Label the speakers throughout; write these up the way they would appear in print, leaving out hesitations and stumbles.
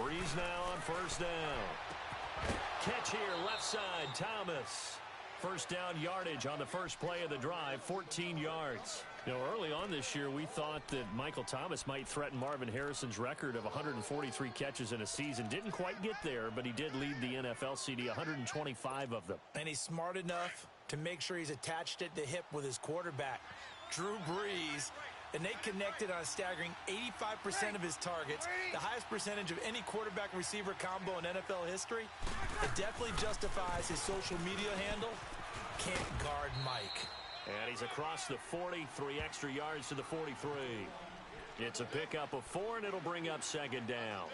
Speaker 1: Breeze now on first down. Catch here, left side, Thomas. First down yardage on the first play of the drive, 14 yards. You know, early on this year, we thought that Michael Thomas might threaten Marvin Harrison's record of 143 catches in a season. Didn't quite get there, but he did lead the NFL CD, 125 of them.
Speaker 2: And he's smart enough to make sure he's attached at the hip with his quarterback, Drew Brees. And they connected on a staggering 85% of his targets, the highest percentage of any quarterback-receiver combo in NFL history. It definitely justifies his social media handle, Can't Guard Mike.
Speaker 1: And he's across the 40, 3 extra yards to the 43. It's a pickup of 4, and it'll bring up second down.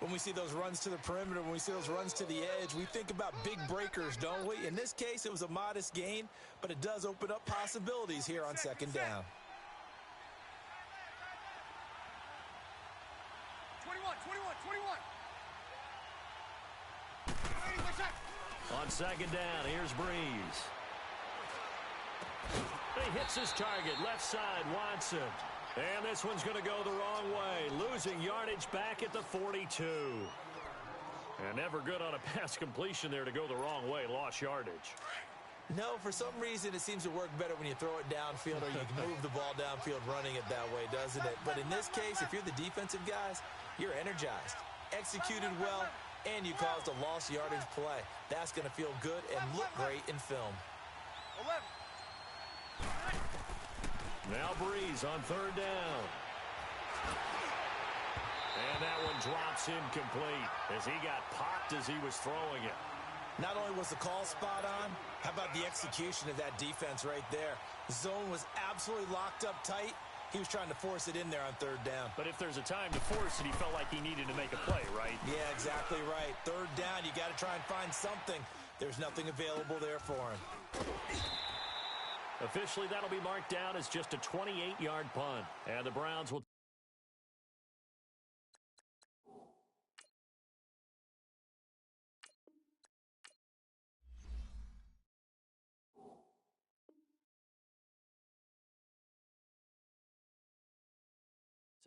Speaker 2: When we see those runs to the perimeter, when we see those runs to the edge, we think about big breakers, don't we? In this case, it was a modest gain, but it does open up possibilities here on second down.
Speaker 3: 21.
Speaker 1: On second down, here's Breeze. He hits his target, left side, Watson. And this one's going to go the wrong way, losing yardage back at the 42. And never good on a pass completion there to go the wrong way, lost yardage.
Speaker 2: No, for some reason, it seems to work better when you throw it downfield or you can move the ball downfield running it that way, doesn't it? But in this case, if you're the defensive guys, you're energized, executed well, and you caused a lost yardage play. That's going to feel good and look great in film.
Speaker 3: 11.
Speaker 1: Now Breeze on third down. And that one drops incomplete as he got popped as he was throwing it.
Speaker 2: Not only was the call spot on, how about the execution of that defense right there? The zone was absolutely locked up tight. He was trying to force it in there on third down.
Speaker 1: But if there's a time to force it, he felt like he needed to make a play, right?
Speaker 2: Yeah, exactly right. Third down, you got to try and find something. There's nothing available there for him.
Speaker 1: Officially, that'll be marked down as just a 28-yard punt. And the Browns will...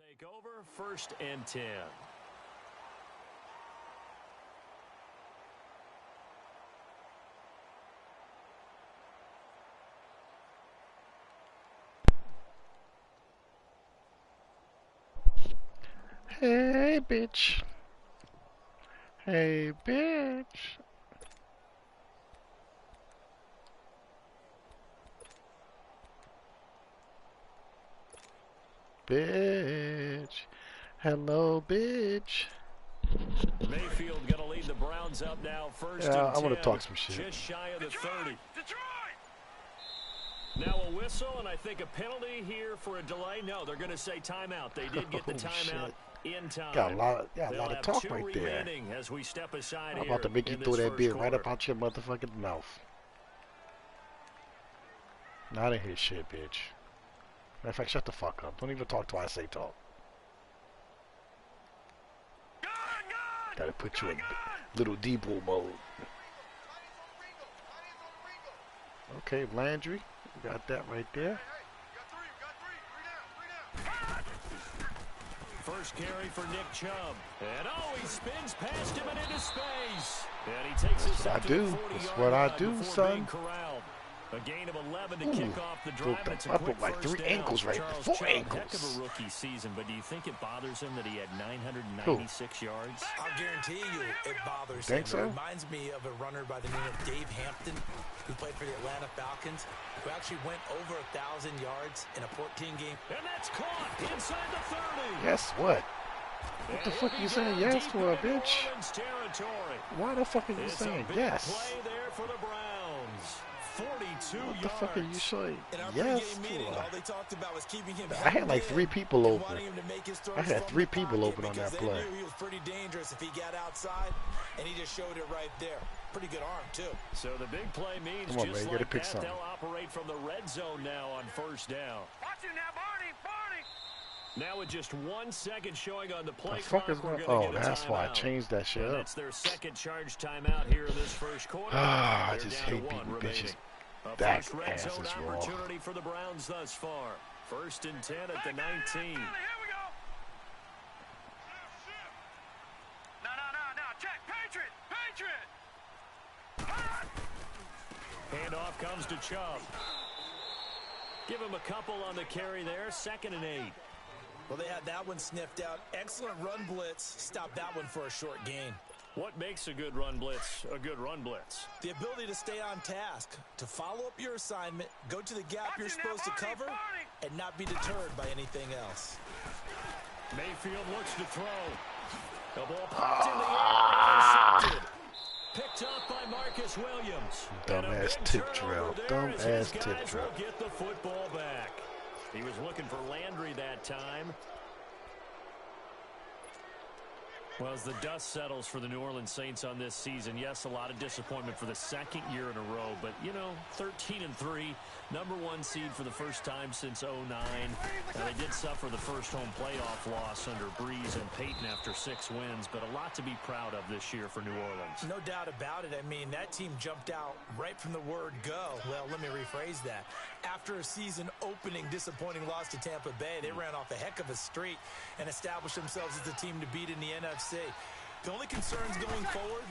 Speaker 1: take over, 1st and 10.
Speaker 4: Hey, bitch. Hey, bitch. Bitch. Hello, bitch.
Speaker 1: Mayfield going to lead the Browns up now, 1st and 10.
Speaker 4: I want to talk some shit.
Speaker 1: Just shy of the 30.
Speaker 3: Detroit!
Speaker 1: Now a whistle, and I think a penalty here for a delay. No, they're going to say timeout. They did get the timeout in time.
Speaker 4: Got a lot of talk right there.
Speaker 1: As we step aside
Speaker 4: I'm about to make you throw that beer right up out your motherfucking mouth. Not in his shit, bitch. Matter of fact, shut the fuck up. Don't even talk till I say talk. Gotta put you in little Debo mode. Okay, Landry. We got that right there.
Speaker 1: First carry for Nick Chubb. And he spins past him and into space. And he takes his
Speaker 4: That's what I do, son.
Speaker 1: A gain of 11 to kick off the drive. It's a
Speaker 4: I
Speaker 1: quick
Speaker 4: put like 3 ankles right there. 4 ankles.
Speaker 1: Heck of a rookie season, but do you think it bothers him that he had 996 yards?
Speaker 2: I'll guarantee you it bothers
Speaker 4: him.
Speaker 2: It reminds me of a runner by the name of Dave Hampton, who played for the Atlanta Falcons, who actually went over 1,000 yards in a 14-game.
Speaker 1: And that's caught inside the 30.
Speaker 4: Guess what? What the fuck are you saying yes for, bitch? Why the fuck are you saying yes?
Speaker 1: Play there for the Browns. 42
Speaker 4: what the fuck are you saying yes
Speaker 2: meeting, all they talked about was keeping him
Speaker 4: I had like 3 people open. I had 3 people open on that play.
Speaker 2: They knew he was pretty dangerous if he got outside, and he just showed it right there. Pretty good arm, too.
Speaker 1: So the big play means
Speaker 4: come on,
Speaker 1: just
Speaker 4: man,
Speaker 1: like that,
Speaker 4: something.
Speaker 1: They'll operate from the red zone now on first down.
Speaker 3: Watch it now, Barney!
Speaker 1: Now with just 1 second showing on the play
Speaker 4: clock, oh, that's why I changed that shit up.
Speaker 1: It's their second charge timeout here in this first quarter.
Speaker 4: I just hate beating bitches. That ass is raw.
Speaker 1: Opportunity for the Browns thus far. 1st and 10 at the 19. comes to Chubb. Give him a couple on the carry there. 2nd and 8.
Speaker 2: Well, they had that one sniffed out. Excellent run blitz. Stop that one for a short gain.
Speaker 1: What makes a good run blitz a good run blitz?
Speaker 2: The ability to stay on task, to follow up your assignment, go to the gap you're supposed to cover, and not be deterred by anything else.
Speaker 1: Mayfield looks to throw. The ball popped in the air. Intercepted. Picked up by Marcus Williams.
Speaker 4: Dumbass tip drill. Dumbass tip drill.
Speaker 1: Will get the football back. He was looking for Landry that time. Well, as the dust settles for the New Orleans Saints on this season, yes, a lot of disappointment for the 2nd year in a row. But, you know, 13-3, #1 seed for the first time since 2009. They did suffer the first home playoff loss under Breeze and Peyton after 6 wins, but a lot to be proud of this year for New Orleans.
Speaker 2: No doubt about it. I mean, that team jumped out right from the word go. Well, let me rephrase that. After a season-opening disappointing loss to Tampa Bay, they ran off a heck of a streak and established themselves as the team to beat in the NFC. The only concerns going forward,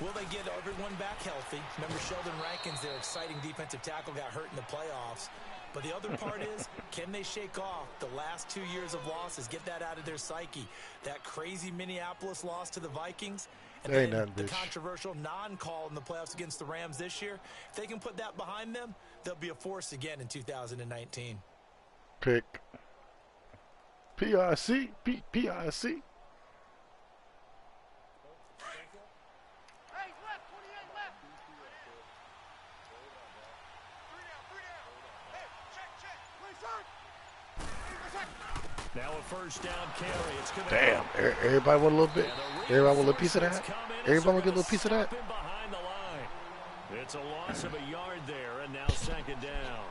Speaker 2: will they get everyone back healthy? Remember Sheldon Rankins, their exciting defensive tackle, got hurt in the playoffs. But the other part is, can they shake off the last 2 years of losses, get that out of their psyche? That crazy Minneapolis loss to the Vikings, and then the controversial non-call in the playoffs against the Rams this year. If they can put that behind them, they'll be a force again in 2019.
Speaker 4: Pick. PIC. PIC.
Speaker 1: Now a first down carry. It's gonna
Speaker 4: damn, everybody want a little bit. Everybody want a little piece of that. Everybody want to get a little piece of that.
Speaker 1: Behind the line. It's a loss of a yard there, and now 2nd down.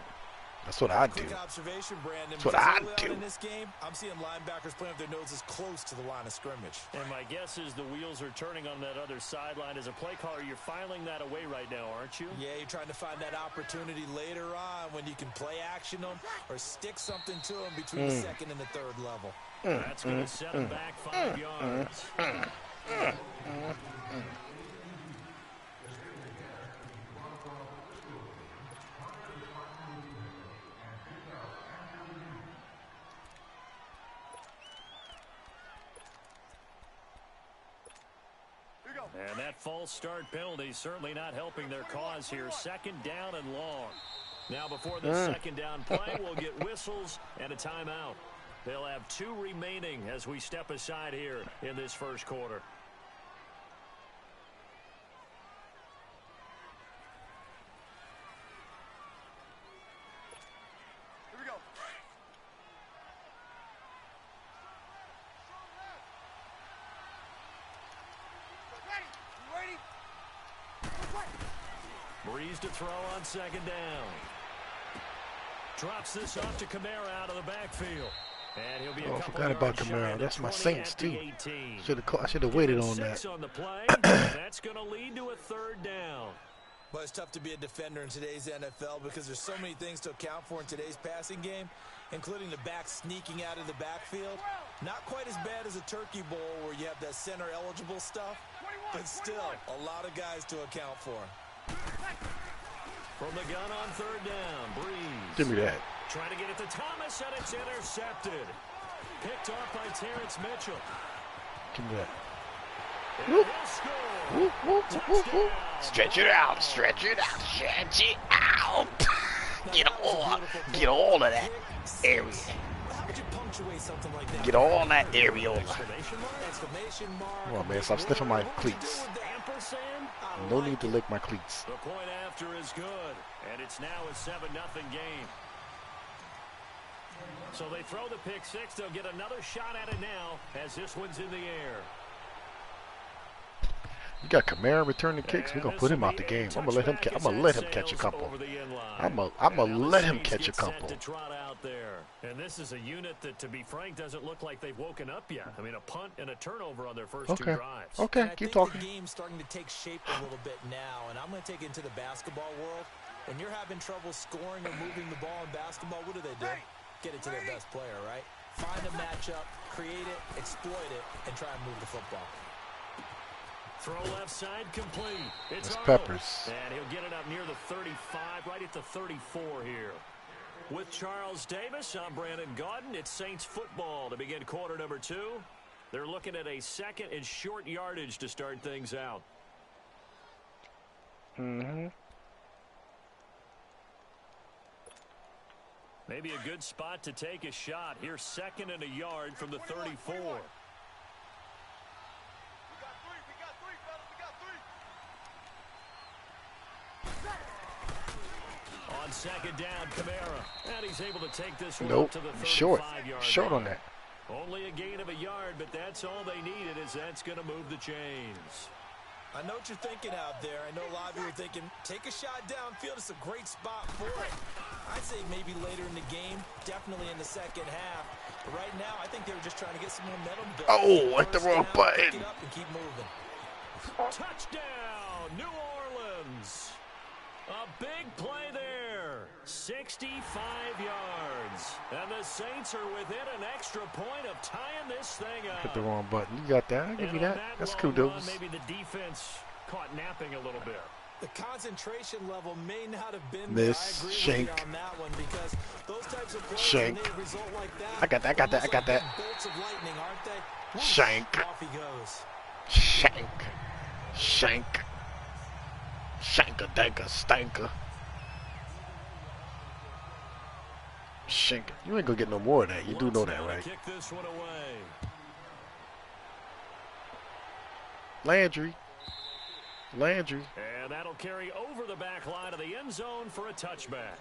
Speaker 4: That's what I do.
Speaker 2: Quick observation, Brandon.
Speaker 4: That's what I do.
Speaker 2: In this game, I'm seeing linebackers playing with their noses close to the line of scrimmage.
Speaker 1: And my guess is the wheels are turning on that other sideline. As a play caller, you're filing that away right now, aren't you?
Speaker 2: Yeah, you're trying to find that opportunity later on when you can play action them or stick something to them between the 2nd and the 3rd level.
Speaker 1: That's going to set them back 5 yards. And that false start penalty certainly not helping their cause here. 2nd down and long. Now before the 2nd down play, we'll get whistles and a timeout. They'll have 2 remaining as we step aside here in this first quarter.
Speaker 3: Here we go.
Speaker 1: Breeze to throw on 2nd down. Drops this off to Kamara out of the backfield. And he'll be
Speaker 4: I forgot about Kamara. That's my Saints too. I should have waited on that.
Speaker 1: On the play. That's going to lead to a 3rd down.
Speaker 2: Well, it's tough to be a defender in today's NFL because there's so many things to account for in today's passing game, including the back sneaking out of the backfield. Not quite as bad as a turkey bowl where you have that center-eligible stuff, but still a lot of guys to account for.
Speaker 1: From the gun on 3rd down, Breeze.
Speaker 4: Give me that.
Speaker 1: Trying to get it to Thomas, and it's intercepted. Picked off by Terrence Mitchell.
Speaker 4: Give me that.
Speaker 1: Whoop.
Speaker 4: Whoop, whoop, whoop, whoop. Stretch it out, stretch it out, stretch it out. Get all of that area. Get all that areola. Come on, man, stop sniffing my cleats. No need to lick my cleats.
Speaker 1: The point after is good, and it's now a 7-0 game. So they throw the pick 6. They'll get another shot at it now as this one's in the air.
Speaker 4: You got Kamara returning kicks. We're gonna put him out the game. I'm gonna let him catch a couple. I'm gonna let him catch a couple.
Speaker 1: And this is a unit that, to be frank, doesn't look like they've woken up yet. I mean, a punt and a turnover on their first 2 drives.
Speaker 4: Okay, keep talking.
Speaker 2: The game's starting to take shape a little bit now, and I'm going to take it into the basketball world. When you're having trouble scoring or moving the ball in basketball, what do? Get it to their best player, right? Find a matchup, create it, exploit it, and try and move the football.
Speaker 1: Throw left side complete. It's
Speaker 5: Peppers.
Speaker 1: And he'll get it up near the 35, right at the 34 here. With Charles Davis, I'm Brandon Gaudin. It's Saints football to begin quarter number 2. They're looking at a second and short yardage to start things out. Maybe a good spot to take a shot. Here's second and a yard from the 34. On second down, Kamara. And he's able to take this one up to the 35-yard
Speaker 5: Short
Speaker 1: line.
Speaker 5: on that.
Speaker 1: Only a gain of a yard, but that's all they needed, as that's going to move the chains.
Speaker 2: I know what you're thinking out there. I know a lot of you are thinking, take a shot downfield. It's a great spot for it. I'd say maybe later in the game, definitely in the second half. But right now, I think they were just trying to get some momentum built.
Speaker 5: Oh, at the wrong button.
Speaker 2: Pick it up and keep moving.
Speaker 1: Touchdown, New Orleans. A big play there. 65 yards. And the Saints are within an extra point of tying this thing up.
Speaker 5: Hit the wrong button. You got that. I'll give you that. That's cool, dudes.
Speaker 1: Maybe the defense caught napping a little bit.
Speaker 2: The concentration level may not have been
Speaker 5: Miss
Speaker 2: there. I agree
Speaker 5: Shank.
Speaker 2: with you on that one because those types of plays,
Speaker 5: Shank.
Speaker 2: when they result like that,
Speaker 5: I got that. I got that. I got that.
Speaker 2: bolts of lightning, aren't they? Whoosh,
Speaker 5: Shank.
Speaker 2: off he goes.
Speaker 5: Shank. Shank. Shanka-danka stanker. Shank. You ain't gonna get no more of that. You do know that, right?
Speaker 1: Kick this one away.
Speaker 5: Landry. Landry.
Speaker 1: And that'll carry over the back line of the end zone for a touchback.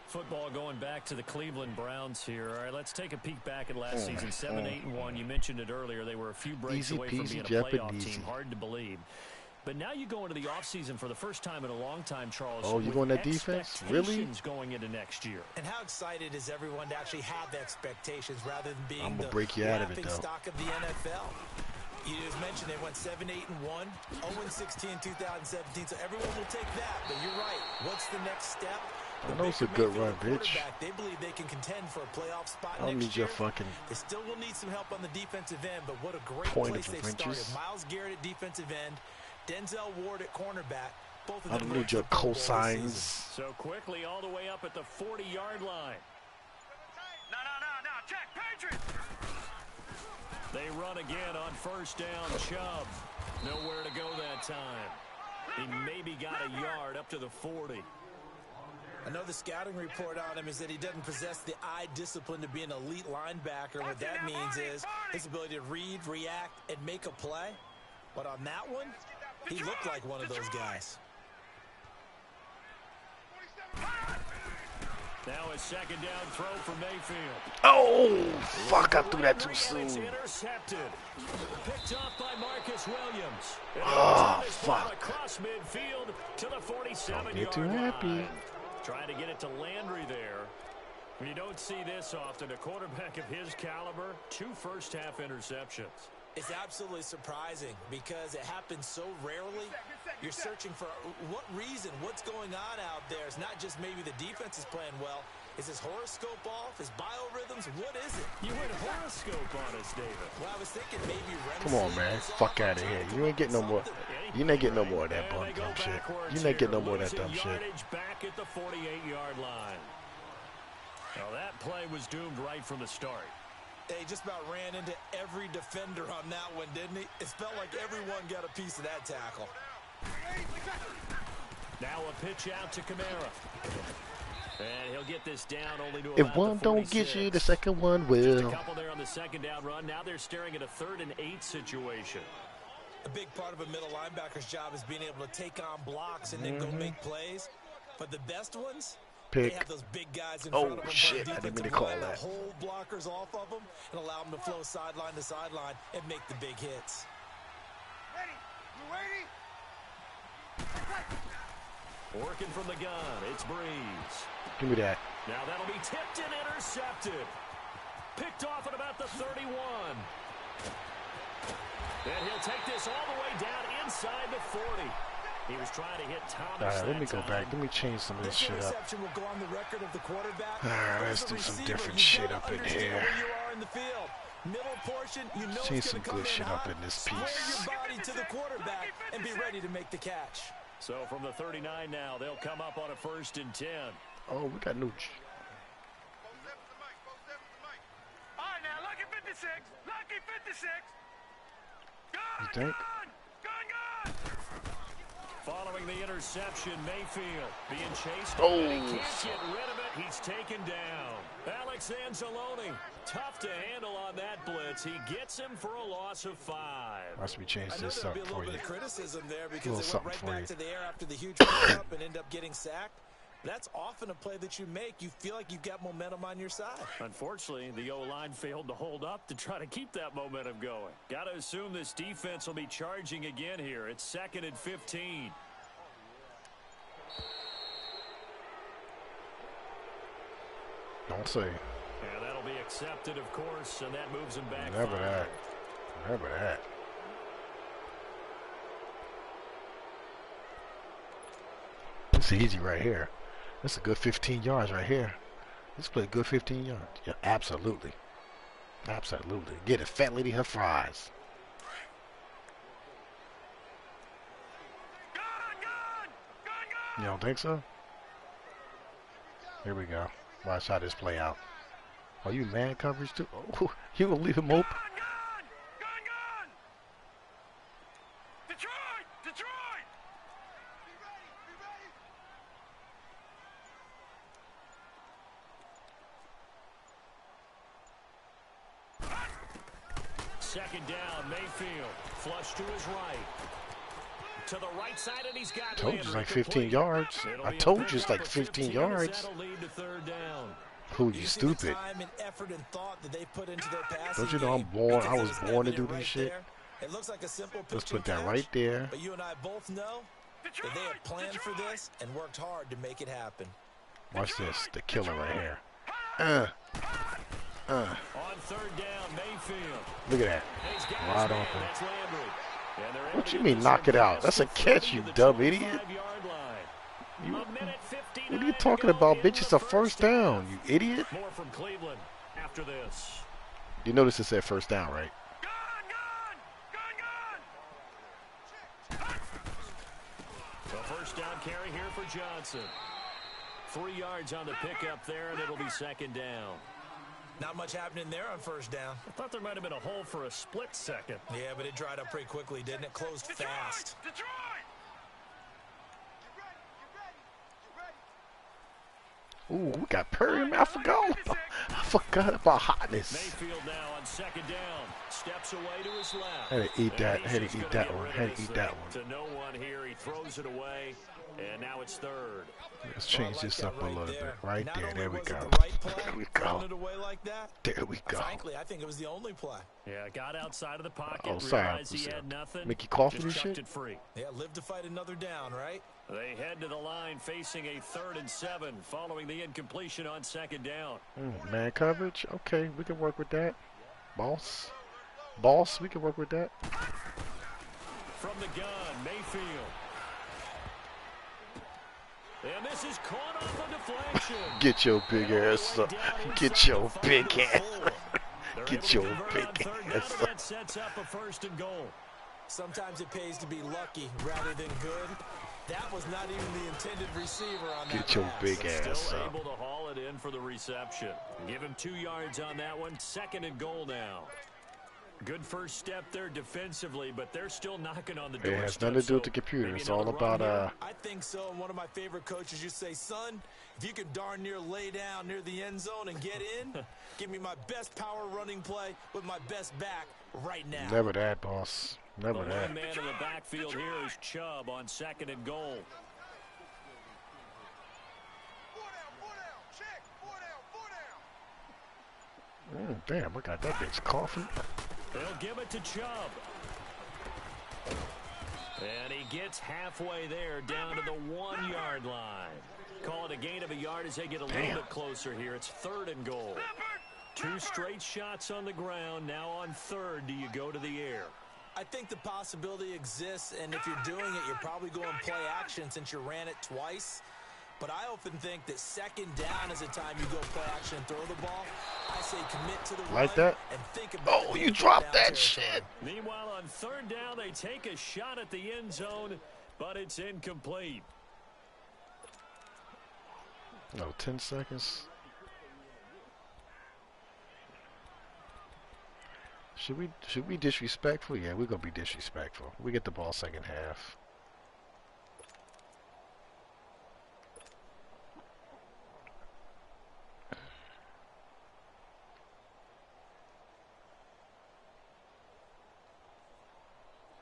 Speaker 1: Football going back to the Cleveland Browns here. All right, let's take a peek back at last season. 7-8-1. You mentioned it earlier. They were a few breaks away from being a playoff team. Hard to believe. But now you go into the offseason for the first time in a long time, Charles.
Speaker 5: Oh, you going that defense? Really?
Speaker 1: Going into next year.
Speaker 2: And how excited is everyone to actually have the expectations rather than being
Speaker 5: I'm gonna
Speaker 2: the
Speaker 5: break you out of it, though.
Speaker 2: stock of the NFL? You just mentioned they went 7-8-1, 0-16 in 2017, so everyone will take that. But you're right. What's the next step?
Speaker 5: I know it's a good run, bitch.
Speaker 2: They believe they can contend for a playoff spot
Speaker 5: I don't
Speaker 2: next
Speaker 5: need
Speaker 2: year.
Speaker 5: your fucking
Speaker 2: They still will need some help on the defensive end, but what a great
Speaker 5: point
Speaker 2: place
Speaker 5: of
Speaker 2: they've started.
Speaker 5: inches.
Speaker 2: Myles Garrett at defensive end, Denzel Ward at cornerback. Both of
Speaker 5: I
Speaker 2: them
Speaker 5: don't need your cosigns.
Speaker 1: So quickly all the way up at the 40-yard line.
Speaker 3: No, check, Patriots!
Speaker 1: They run again on first down. Chubb. Nowhere to go that time. He maybe got a yard up to the 40.
Speaker 2: I know the scouting report on him is that he doesn't possess the eye discipline to be an elite linebacker. What that means is his ability to read, react, and make a play. But on that one, he looked like one of those guys.
Speaker 1: Now a second down throw for Mayfield.
Speaker 5: Oh, fuck, I threw that too
Speaker 1: It's
Speaker 5: soon.
Speaker 1: intercepted. Picked up by Marcus Williams.
Speaker 5: Oh, fuck.
Speaker 1: Across midfield to the 47-yard
Speaker 5: Don't get too
Speaker 1: line.
Speaker 5: happy.
Speaker 1: Trying to get it to Landry there. You don't see this often. A quarterback of his caliber, 2 first-half interceptions.
Speaker 2: It's absolutely surprising because it happens so rarely. You're searching for what reason, what's going on out there. It's not just maybe the defense is playing well. Is his horoscope off? His biorhythms? What is it?
Speaker 1: You went horoscope on us, David.
Speaker 2: Well, I was thinking maybe
Speaker 5: Come on, man. Fuck out of here. You ain't getting no more. You ain't getting no more of that dumb shit. You ain't getting no more of that dumb shit.
Speaker 1: Back at the 48-yard line. Now that play was doomed right from the start.
Speaker 2: He just about ran into every defender on that one, didn't he? It felt like everyone got a piece of that tackle.
Speaker 1: Now a pitch out to Kamara. And he'll get this down only to
Speaker 5: If one don't get you, the second one will.
Speaker 1: Just a couple there on the second down run. Now they're staring at a 3rd and 8 situation.
Speaker 2: A big part of a middle linebacker's job is being able to take on blocks and then go make plays. But the best ones,
Speaker 5: Pick.
Speaker 2: they have those big guys in front of them.
Speaker 5: Shit, I didn't mean to call that.
Speaker 2: Hold blockers off of them and allow them to flow sideline to sideline and make the big hits.
Speaker 3: Ready? You ready?
Speaker 1: Working from the gun, it's Breeze.
Speaker 5: Give me that.
Speaker 1: Now that'll be tipped and intercepted. Picked off at about the 31. And he'll take this all the way down inside the 40. He was trying to hit Thomas.
Speaker 5: All right, let me go back. Let me change some of this shit up.
Speaker 2: Will go on the record of the quarterback.
Speaker 5: All right, let's do some different shit up in here.
Speaker 2: You are in the field. Middle portion, you know
Speaker 5: Seen
Speaker 2: it's
Speaker 5: some
Speaker 2: going to come
Speaker 5: good shit
Speaker 2: in
Speaker 5: up
Speaker 2: hot.
Speaker 5: in this
Speaker 2: Square
Speaker 5: piece.
Speaker 2: your body to the quarterback and be ready to make the catch.
Speaker 1: So from the 39 now, they'll come up on a 1st and 10.
Speaker 5: Oh, we got new.
Speaker 3: All right, now, lucky 56. Lucky 56.
Speaker 5: You think?
Speaker 3: Gun.
Speaker 1: Following the interception, Mayfield being chased.
Speaker 5: Oh.
Speaker 1: And he can't get rid of it. He's taken down. Alex Anzalone, tough to handle on that blitz. He gets him for a loss of 5.
Speaker 5: Must we change
Speaker 2: I know
Speaker 5: this
Speaker 2: there'll
Speaker 5: up
Speaker 2: be a
Speaker 5: for
Speaker 2: little
Speaker 5: you?
Speaker 2: bit of criticism there
Speaker 5: Little
Speaker 2: because they went
Speaker 5: something
Speaker 2: right
Speaker 5: for
Speaker 2: back
Speaker 5: you.
Speaker 2: to the air after the huge pickup and end up getting sacked. That's often a play that you make. You feel like you've got momentum on your side.
Speaker 1: Unfortunately, the O-line failed to hold up to try to keep that momentum going. Got to assume this defense will be charging again here. It's 2nd and 15.
Speaker 5: Don't say.
Speaker 1: Yeah, that'll be accepted, of course, and that moves him back.
Speaker 5: Never
Speaker 1: 5.
Speaker 5: that. Never that. This is easy right here. That's a good 15 yards right here. Let's play a good 15 yards. Yeah, absolutely. Absolutely. Get a fat lady her fries. You don't think so? Here we go. Watch how this play out. Are you man coverage too? Oh, you gonna leave him open?
Speaker 3: Gun. Detroit.
Speaker 1: Second down, Mayfield. Flush to his right. To the right side, and he's got
Speaker 5: Told you it's
Speaker 1: Landry
Speaker 5: like 15
Speaker 1: complete.
Speaker 5: yards.
Speaker 1: It'll
Speaker 5: I
Speaker 1: be a
Speaker 5: told you it's
Speaker 1: pickup
Speaker 5: like
Speaker 1: of
Speaker 5: 15
Speaker 1: as
Speaker 5: yards.
Speaker 1: that'll lead to 3rd down.
Speaker 5: Who, you
Speaker 2: see the
Speaker 5: stupid?
Speaker 2: time and effort and thought that they put into their passing
Speaker 5: Don't you know I'm
Speaker 2: game
Speaker 5: born?
Speaker 2: because
Speaker 5: I
Speaker 2: they
Speaker 5: was
Speaker 2: just
Speaker 5: born to
Speaker 2: have it
Speaker 5: do
Speaker 2: in
Speaker 5: this
Speaker 2: right
Speaker 5: shit.
Speaker 2: there. It looks like a simple
Speaker 5: Let's
Speaker 2: pitch
Speaker 5: put
Speaker 2: and
Speaker 5: that
Speaker 2: catch,
Speaker 5: right there.
Speaker 2: But you and I both know that they had planned for this and worked hard to make it happen.
Speaker 5: Watch this. The killer right here.
Speaker 1: On 3rd down, Mayfield.
Speaker 5: Look at that.
Speaker 1: And he's got his
Speaker 5: Wide
Speaker 1: man.
Speaker 5: open.
Speaker 1: That's Landry. And they're able
Speaker 5: What
Speaker 1: to
Speaker 5: you
Speaker 1: get
Speaker 5: mean
Speaker 1: this
Speaker 5: knock it
Speaker 1: one
Speaker 5: out?
Speaker 1: past
Speaker 5: That's a
Speaker 1: the
Speaker 5: catch,
Speaker 1: 30
Speaker 5: you
Speaker 1: to the
Speaker 5: dumb idiot.
Speaker 1: 25-yard line.
Speaker 5: You,
Speaker 1: A minute 59
Speaker 5: what are you
Speaker 1: to
Speaker 5: talking
Speaker 1: go
Speaker 5: about,
Speaker 1: in
Speaker 5: bitch? It's
Speaker 1: the
Speaker 5: a first down,
Speaker 1: half.
Speaker 5: you idiot.
Speaker 1: More from Cleveland after this.
Speaker 5: You notice it said first down, right?
Speaker 1: The first down carry here for Johnson. 3 yards on the pickup there, and it'll be 2nd down.
Speaker 2: Not much happening there on 1st down.
Speaker 1: I thought there might have been a hole for a split second.
Speaker 2: Yeah, but it dried up pretty quickly, didn't it? Closed fast.
Speaker 3: Detroit.
Speaker 5: Ooh, we got Perry. I forgot about hotness.
Speaker 1: Mayfield now on 2nd down. Steps away to his left.
Speaker 5: Had to eat that.
Speaker 1: And
Speaker 5: Had
Speaker 1: he's
Speaker 5: to
Speaker 1: just
Speaker 5: eat
Speaker 1: gonna
Speaker 5: that
Speaker 1: get
Speaker 5: one.
Speaker 1: rid
Speaker 5: Had
Speaker 1: of
Speaker 5: to
Speaker 1: this
Speaker 5: eat that
Speaker 1: thing
Speaker 5: one.
Speaker 1: To no one here. He throws it away, and now it's 3rd.
Speaker 5: Let's change this up a little bit. Right
Speaker 2: Not
Speaker 5: there.
Speaker 2: only
Speaker 5: There we
Speaker 2: was
Speaker 5: go.
Speaker 2: it the right play,
Speaker 5: There we
Speaker 2: throwing
Speaker 5: go.
Speaker 2: it away like that.
Speaker 5: There we go.
Speaker 2: Frankly, I think it was the only play.
Speaker 1: Yeah, got outside of the pocket,
Speaker 5: Oh, sorry,
Speaker 1: realized he had nothing.
Speaker 5: Mickey Coffee
Speaker 1: just
Speaker 5: and
Speaker 1: chucked
Speaker 5: shit?
Speaker 1: it free.
Speaker 2: Yeah, live to fight another down, right?
Speaker 1: They head to the line facing a 3rd and 7 following the incompletion on 2nd down.
Speaker 5: Man coverage. Okay, we can work with that. Boss, we can work with that.
Speaker 1: From the gun, Mayfield. And this is caught off a deflection.
Speaker 5: Get your big ass up. Get your big ass. Get your big ass up.
Speaker 1: That sets up a 1st and goal.
Speaker 2: Sometimes it pays to be lucky rather than good. That was not even the intended receiver on that
Speaker 5: Get your
Speaker 2: pass.
Speaker 5: big ass
Speaker 1: Still
Speaker 5: up.
Speaker 1: able to haul it in for the reception. Give him 2 yards on that one. 2nd and goal now. Good first step there defensively, but they're still knocking on the door.
Speaker 5: It has nothing to do with the computer. It's all about
Speaker 2: I think so. And one of my favorite coaches used to say, son, if you can darn near lay down near the end zone and get in, give me my best power running play with my best back right now.
Speaker 5: Never that, boss. Never
Speaker 1: The
Speaker 5: that.
Speaker 1: one man in the backfield here is Chubb on 2nd and goal.
Speaker 3: 4 down. Check. 4 down.
Speaker 5: Damn, I got that bitch coughing.
Speaker 1: They'll give it to Chubb. And he gets halfway there down to the 1-yard line. Call it a gain of a yard as they get a little bit closer here. It's 3rd and goal. 2 straight shots on the ground. Now on 3rd, do you go to the air?
Speaker 2: I think the possibility exists, and if you're doing it, you're probably going play action since you ran it twice. But I often think that second down is a time you go play action and throw the ball. I say commit to the run
Speaker 5: Like that?
Speaker 2: and think about
Speaker 4: Oh, you dropped that shit.
Speaker 1: Meanwhile, on third down, they take a shot at the end zone, but it's incomplete.
Speaker 5: No, 10 seconds. Should we be disrespectful? Yeah, we're gonna be disrespectful. We get the ball second half.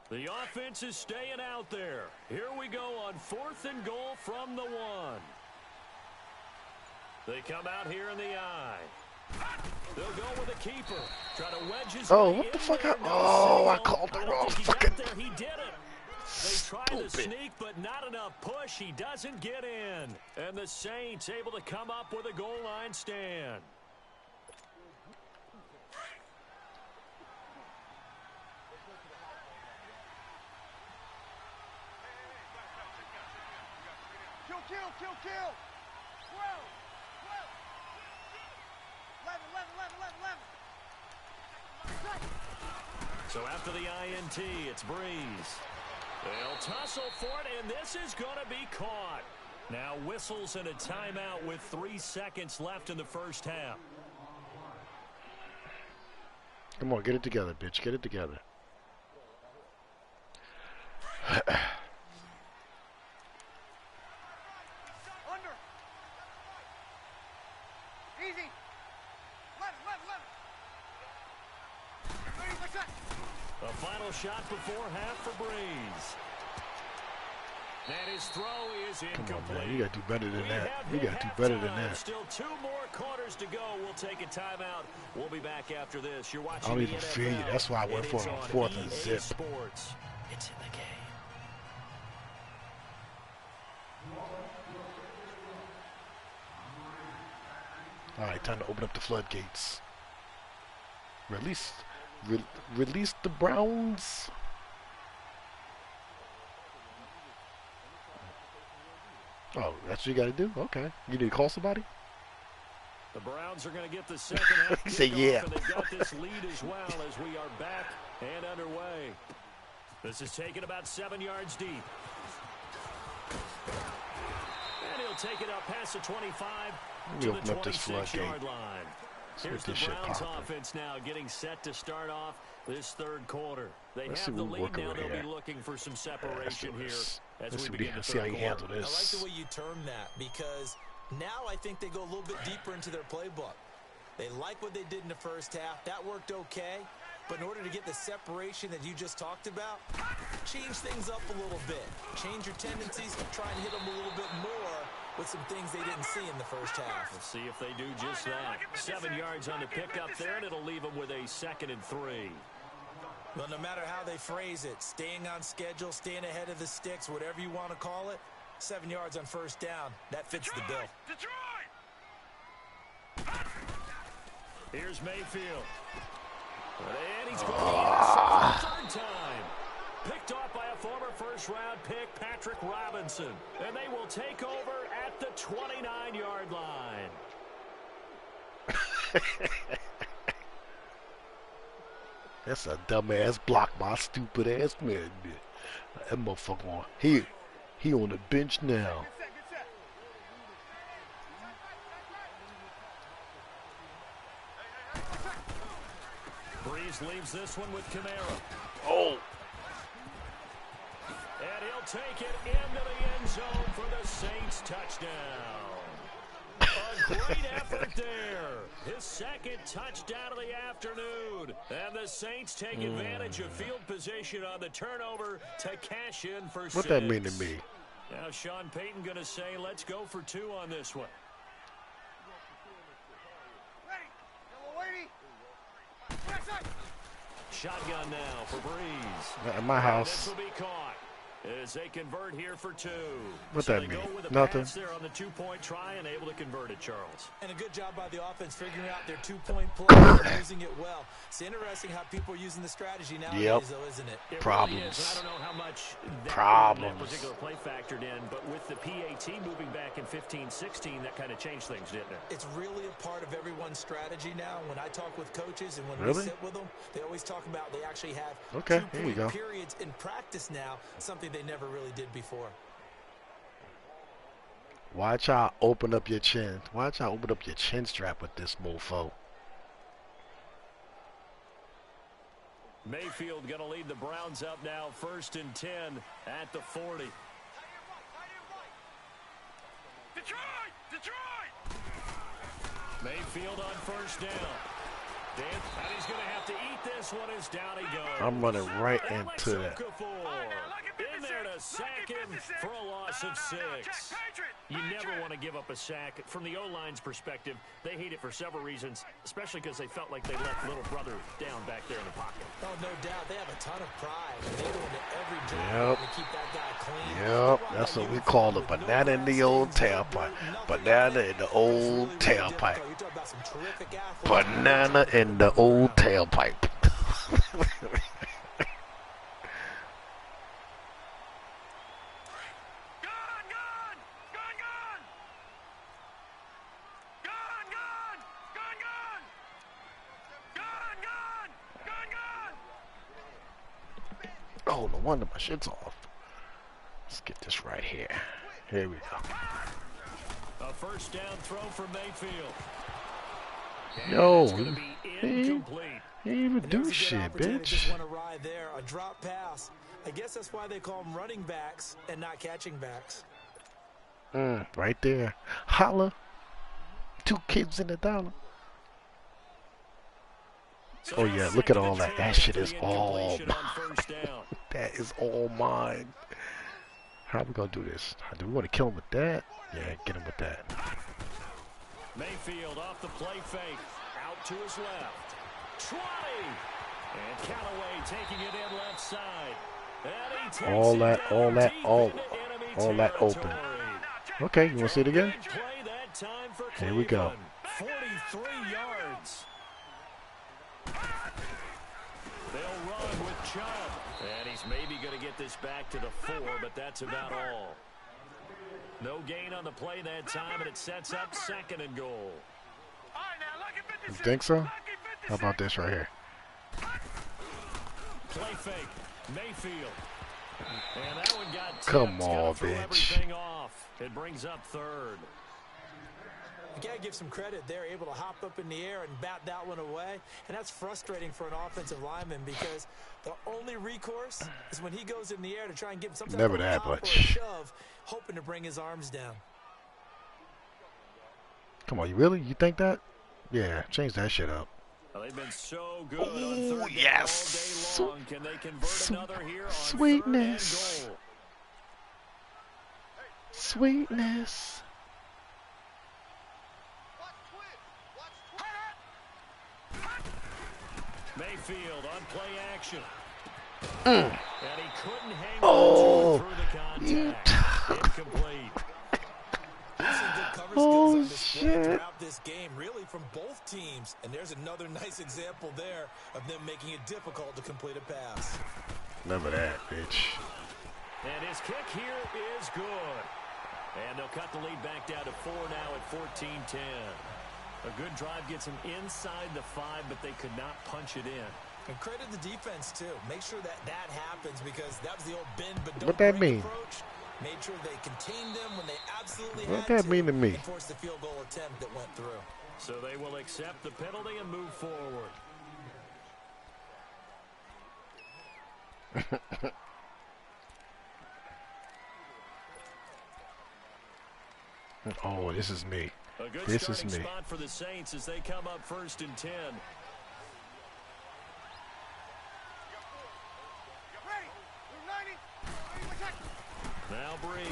Speaker 1: The offense is staying out there. Here we go on 4th and goal from the 1. They come out here in the eye. They'll go with a keeper. Try to wedge his
Speaker 5: Oh,
Speaker 1: way
Speaker 5: what the
Speaker 1: in
Speaker 5: fuck?
Speaker 1: there.
Speaker 5: Oh, I
Speaker 1: signal.
Speaker 5: called the
Speaker 1: I don't
Speaker 5: wrong
Speaker 1: think he
Speaker 5: fucking.
Speaker 1: got there. He did it. They try the
Speaker 5: Stupid.
Speaker 1: sneak, but not enough push. He doesn't get in. And the Saints able to come up with a goal line stand.
Speaker 3: Kill. 11.
Speaker 1: So after the INT, it's Breeze. They'll tussle for it, and this is going to be caught. Now whistles and a timeout with 3 seconds left in the first half.
Speaker 5: Come on, get it together, bitch. Get it together.
Speaker 3: Under. Easy. 11.
Speaker 1: A final shot before half for Breeze. And his throw is
Speaker 5: Come
Speaker 1: incomplete.
Speaker 5: on, man. You gotta do better than
Speaker 1: We
Speaker 5: that.
Speaker 1: have
Speaker 5: You
Speaker 1: hit
Speaker 5: gotta do better than
Speaker 1: halftime.
Speaker 5: that.
Speaker 1: Still 2 more quarters to go. We'll take a timeout. We'll be back after this. You're watching
Speaker 5: I don't
Speaker 1: the
Speaker 5: even
Speaker 1: NFL.
Speaker 5: feel you. That's why I went
Speaker 1: It
Speaker 5: for
Speaker 1: is
Speaker 5: it on
Speaker 1: on
Speaker 5: 4th and
Speaker 1: EA
Speaker 5: zip.
Speaker 1: Sports. It's in the game.
Speaker 5: All right, time to open up the floodgates. Release the Browns. Oh, that's what you got to do? Okay. You need to call somebody?
Speaker 1: The Browns are going to get the second half.
Speaker 5: He said,
Speaker 1: kickoff,
Speaker 5: yeah.
Speaker 1: And they've got this lead as well as we are back and underway. This is taken about 7 yards deep. And he'll take it up past the 25
Speaker 5: Let me
Speaker 1: to
Speaker 5: open
Speaker 1: the
Speaker 5: up this
Speaker 1: 26-yard
Speaker 5: floodgate.
Speaker 1: line.
Speaker 5: Let's
Speaker 1: Here's
Speaker 5: get
Speaker 1: the
Speaker 5: this shit
Speaker 1: Browns
Speaker 5: popping.
Speaker 1: offense now getting set to start off this third quarter. They
Speaker 5: Let's
Speaker 1: have
Speaker 5: see
Speaker 1: the
Speaker 5: what we're
Speaker 1: lead
Speaker 5: working
Speaker 1: now.
Speaker 5: with
Speaker 1: They'll
Speaker 5: here.
Speaker 1: be looking for some
Speaker 5: Let's
Speaker 1: separation
Speaker 5: do
Speaker 1: here
Speaker 5: this.
Speaker 1: as
Speaker 5: Let's
Speaker 1: we
Speaker 5: see
Speaker 1: begin the
Speaker 5: see how
Speaker 1: third
Speaker 5: you
Speaker 1: quarter.
Speaker 5: handle
Speaker 2: I like
Speaker 5: this.
Speaker 2: the way you term that because now I think they go a little bit deeper into their playbook. They like what they did in the first half. That worked okay. But in order to get the separation that you just talked about, change things up a little bit. Change your tendencies, try and hit them a little bit more with some things they didn't see in the first half.
Speaker 1: We'll see if they do just that. 7 yards on the pickup there, and it'll leave them with a 2nd and 3.
Speaker 2: Well, no matter how they phrase it, staying on schedule, staying ahead of the sticks, whatever you want to call it, 7 yards on first down, that fits the bill.
Speaker 3: Detroit!
Speaker 1: Here's Mayfield. And he's going to the inside for the 3rd time. Picked off by a former first-round pick, Patrick Robinson. And they will take over at the 29-yard line.
Speaker 5: That's a dumbass block by a stupid ass man. That motherfucker on he on the bench now.
Speaker 3: Get set.
Speaker 1: Breeze leaves this one with Kamara.
Speaker 5: Oh,
Speaker 1: And he'll take it into the end zone for the Saints touchdown. A great effort there. His 2nd touchdown of the afternoon. And the Saints take advantage of field position on the turnover to cash in for 6.
Speaker 5: what that mean to me?
Speaker 1: Now Sean Payton going to say, let's go for 2 on this one.
Speaker 3: Ready.
Speaker 1: Shotgun now for Breeze.
Speaker 5: At my
Speaker 1: And
Speaker 5: house,
Speaker 1: this will be caught. as they convert here for two.
Speaker 5: What
Speaker 1: So
Speaker 5: that
Speaker 1: they
Speaker 5: mean?
Speaker 1: go with a
Speaker 5: Nothing.
Speaker 1: pass there on the two-point try and able to convert it, Charles.
Speaker 2: And a good job by the offense figuring out their two-point play and using it well. It's interesting how people are using the strategy nowadays, though, isn't it?
Speaker 1: It
Speaker 5: Problems.
Speaker 1: really is. I don't know how much that particular play factored in, but with the PAT moving back in 15-16, that kind of changed things, didn't it?
Speaker 2: It's really a part of everyone's strategy now. When I talk with coaches and when we sit with them, they always talk about they actually have two-point periods in practice now, something they never really did before.
Speaker 5: Watch out, open up your chin. Watch out, open up your chin strap with this mofo.
Speaker 1: Mayfield going to lead the Browns up now, 1st and 10 at the 40.
Speaker 3: Detroit!
Speaker 1: Mayfield on 1st down. And he's going to have to eat this one as down he goes.
Speaker 5: I'm running right into that.
Speaker 1: In there to sack him for a loss of 6. You never want to give up a sack. From the O-line's perspective, they hate it for several reasons, especially because they felt like they let little brother down back there in the pocket.
Speaker 2: Oh, no doubt. They have a ton of pride. They go into every job to keep that guy clean.
Speaker 5: Yep, that's what we call a banana in the old tailpipe. Banana in the old tailpipe. Banana in the old tailpipe. Oh, no wonder my shit's off. Let's get this right here. Here we go.
Speaker 1: A 1st down throw for Mayfield.
Speaker 5: Yo, he ain't even do shit, bitch.
Speaker 2: Just want to ride there, a drop pass. I guess that's why they call them running backs and not catching backs.
Speaker 5: Right there. Holla. 2 kids in a dollar. Oh yeah, look at all that. That shit is all mine. That is all mine. How are we gonna do this? Do we want to kill him with that? Yeah, get him with that.
Speaker 1: Mayfield off the play fake. Out to his left. 20. And Callaway taking it in left side.
Speaker 5: All that open. Okay, you want to see it again? Here we go.
Speaker 1: 43 yards. They'll run with Chubb. And he's maybe going to get this back to the 4, but that's about all. No gain on the play that time, and it sets up 2nd and goal.
Speaker 5: You think so? How about this right here?
Speaker 1: Play fake. Mayfield. And that one got tipped.
Speaker 5: Come on, bitch.
Speaker 1: It brings up 3rd.
Speaker 2: You got to give some credit. They're able to hop up in the air and bat that one away. And that's frustrating for an offensive lineman because the only recourse is when he goes in the air to try and give him some type of a hop or a shove, hoping to bring his arms down.
Speaker 5: Come on, you really? You think that? Yeah, change that shit up.
Speaker 1: Well, they've been so good on 3rd
Speaker 5: yes.
Speaker 1: all day long. Can they convert another here on
Speaker 5: Sweetness.
Speaker 1: 3rd and goal?
Speaker 5: Sweetness.
Speaker 1: Mayfield on play action. And he couldn't hang on through the contact. Incomplete.
Speaker 5: Oh, shit.
Speaker 2: Throughout this game, really from both teams. And there's another nice example there of them making it difficult to complete a pass.
Speaker 5: Remember that, bitch.
Speaker 1: And his kick here is good. And they'll cut the lead back down to 4 now at 14-10. A good drive gets him inside the 5, but they could not punch it in.
Speaker 2: And credit the defense, too. Make sure that happens because that was the old bend but don't
Speaker 5: What that
Speaker 2: break
Speaker 5: mean?
Speaker 2: approach. Made sure they contained them when they absolutely
Speaker 5: What
Speaker 2: had
Speaker 5: that mean to me?
Speaker 2: And forced the field goal attempt that went through.
Speaker 1: So they will accept the penalty and move forward.
Speaker 5: Oh, this is me.
Speaker 1: A good
Speaker 5: This is
Speaker 1: starting
Speaker 5: me.
Speaker 1: spot for the Saints as they come up 1st and 10. Now Breeze.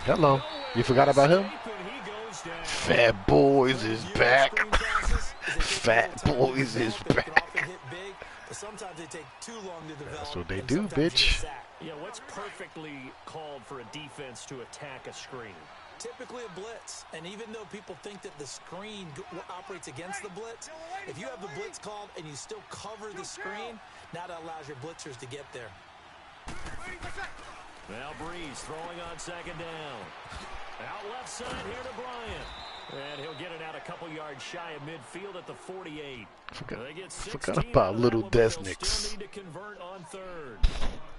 Speaker 5: Hello. You forgot about him? Fat Boys is back. Fat Boys is back.
Speaker 2: But sometimes they take too long to develop.
Speaker 5: That's what they
Speaker 2: and
Speaker 5: do,
Speaker 2: sometimes you get
Speaker 5: bitch.
Speaker 2: sacked.
Speaker 1: Yeah, what's perfectly called for a defense to attack a screen?
Speaker 2: Typically a blitz, and even though people think that the screen operates against the blitz, if you have the blitz called and you still cover the screen, now that allows your blitzers to get there.
Speaker 1: Now Breeze throwing on second down. Out left side here to Bryant. And he'll get it out a couple yards shy of midfield at the 48.
Speaker 5: Forgot about little Desniks.
Speaker 1: Still need to convert on third.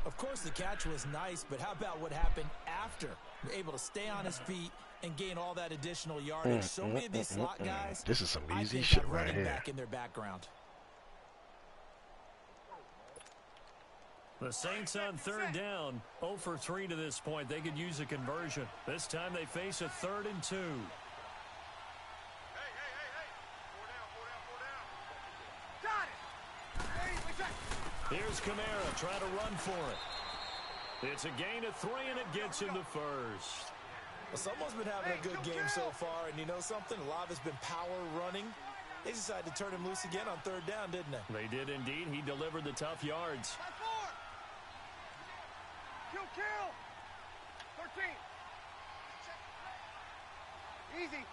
Speaker 2: Of course, the catch was nice, but how about what happened after? Able to stay on his feet and gain all that additional yardage. So many of these slot guys,
Speaker 5: this is some
Speaker 2: I
Speaker 5: easy
Speaker 2: think
Speaker 5: shit
Speaker 2: have
Speaker 5: right
Speaker 2: running
Speaker 5: here.
Speaker 2: back in their background.
Speaker 1: The Saints on third down, 0 for 3 to this point. They could use a conversion. This time they face a 3rd and 2. Here's Kamara trying to run for it. It's a gain of 3, and it gets him to first.
Speaker 2: Well, someone's been having a good game so far, and you know something? A lot of it's been power running. They decided to turn him loose again on third down, didn't they?
Speaker 1: They did indeed. He delivered the tough yards.
Speaker 3: Kill. 13. Easy.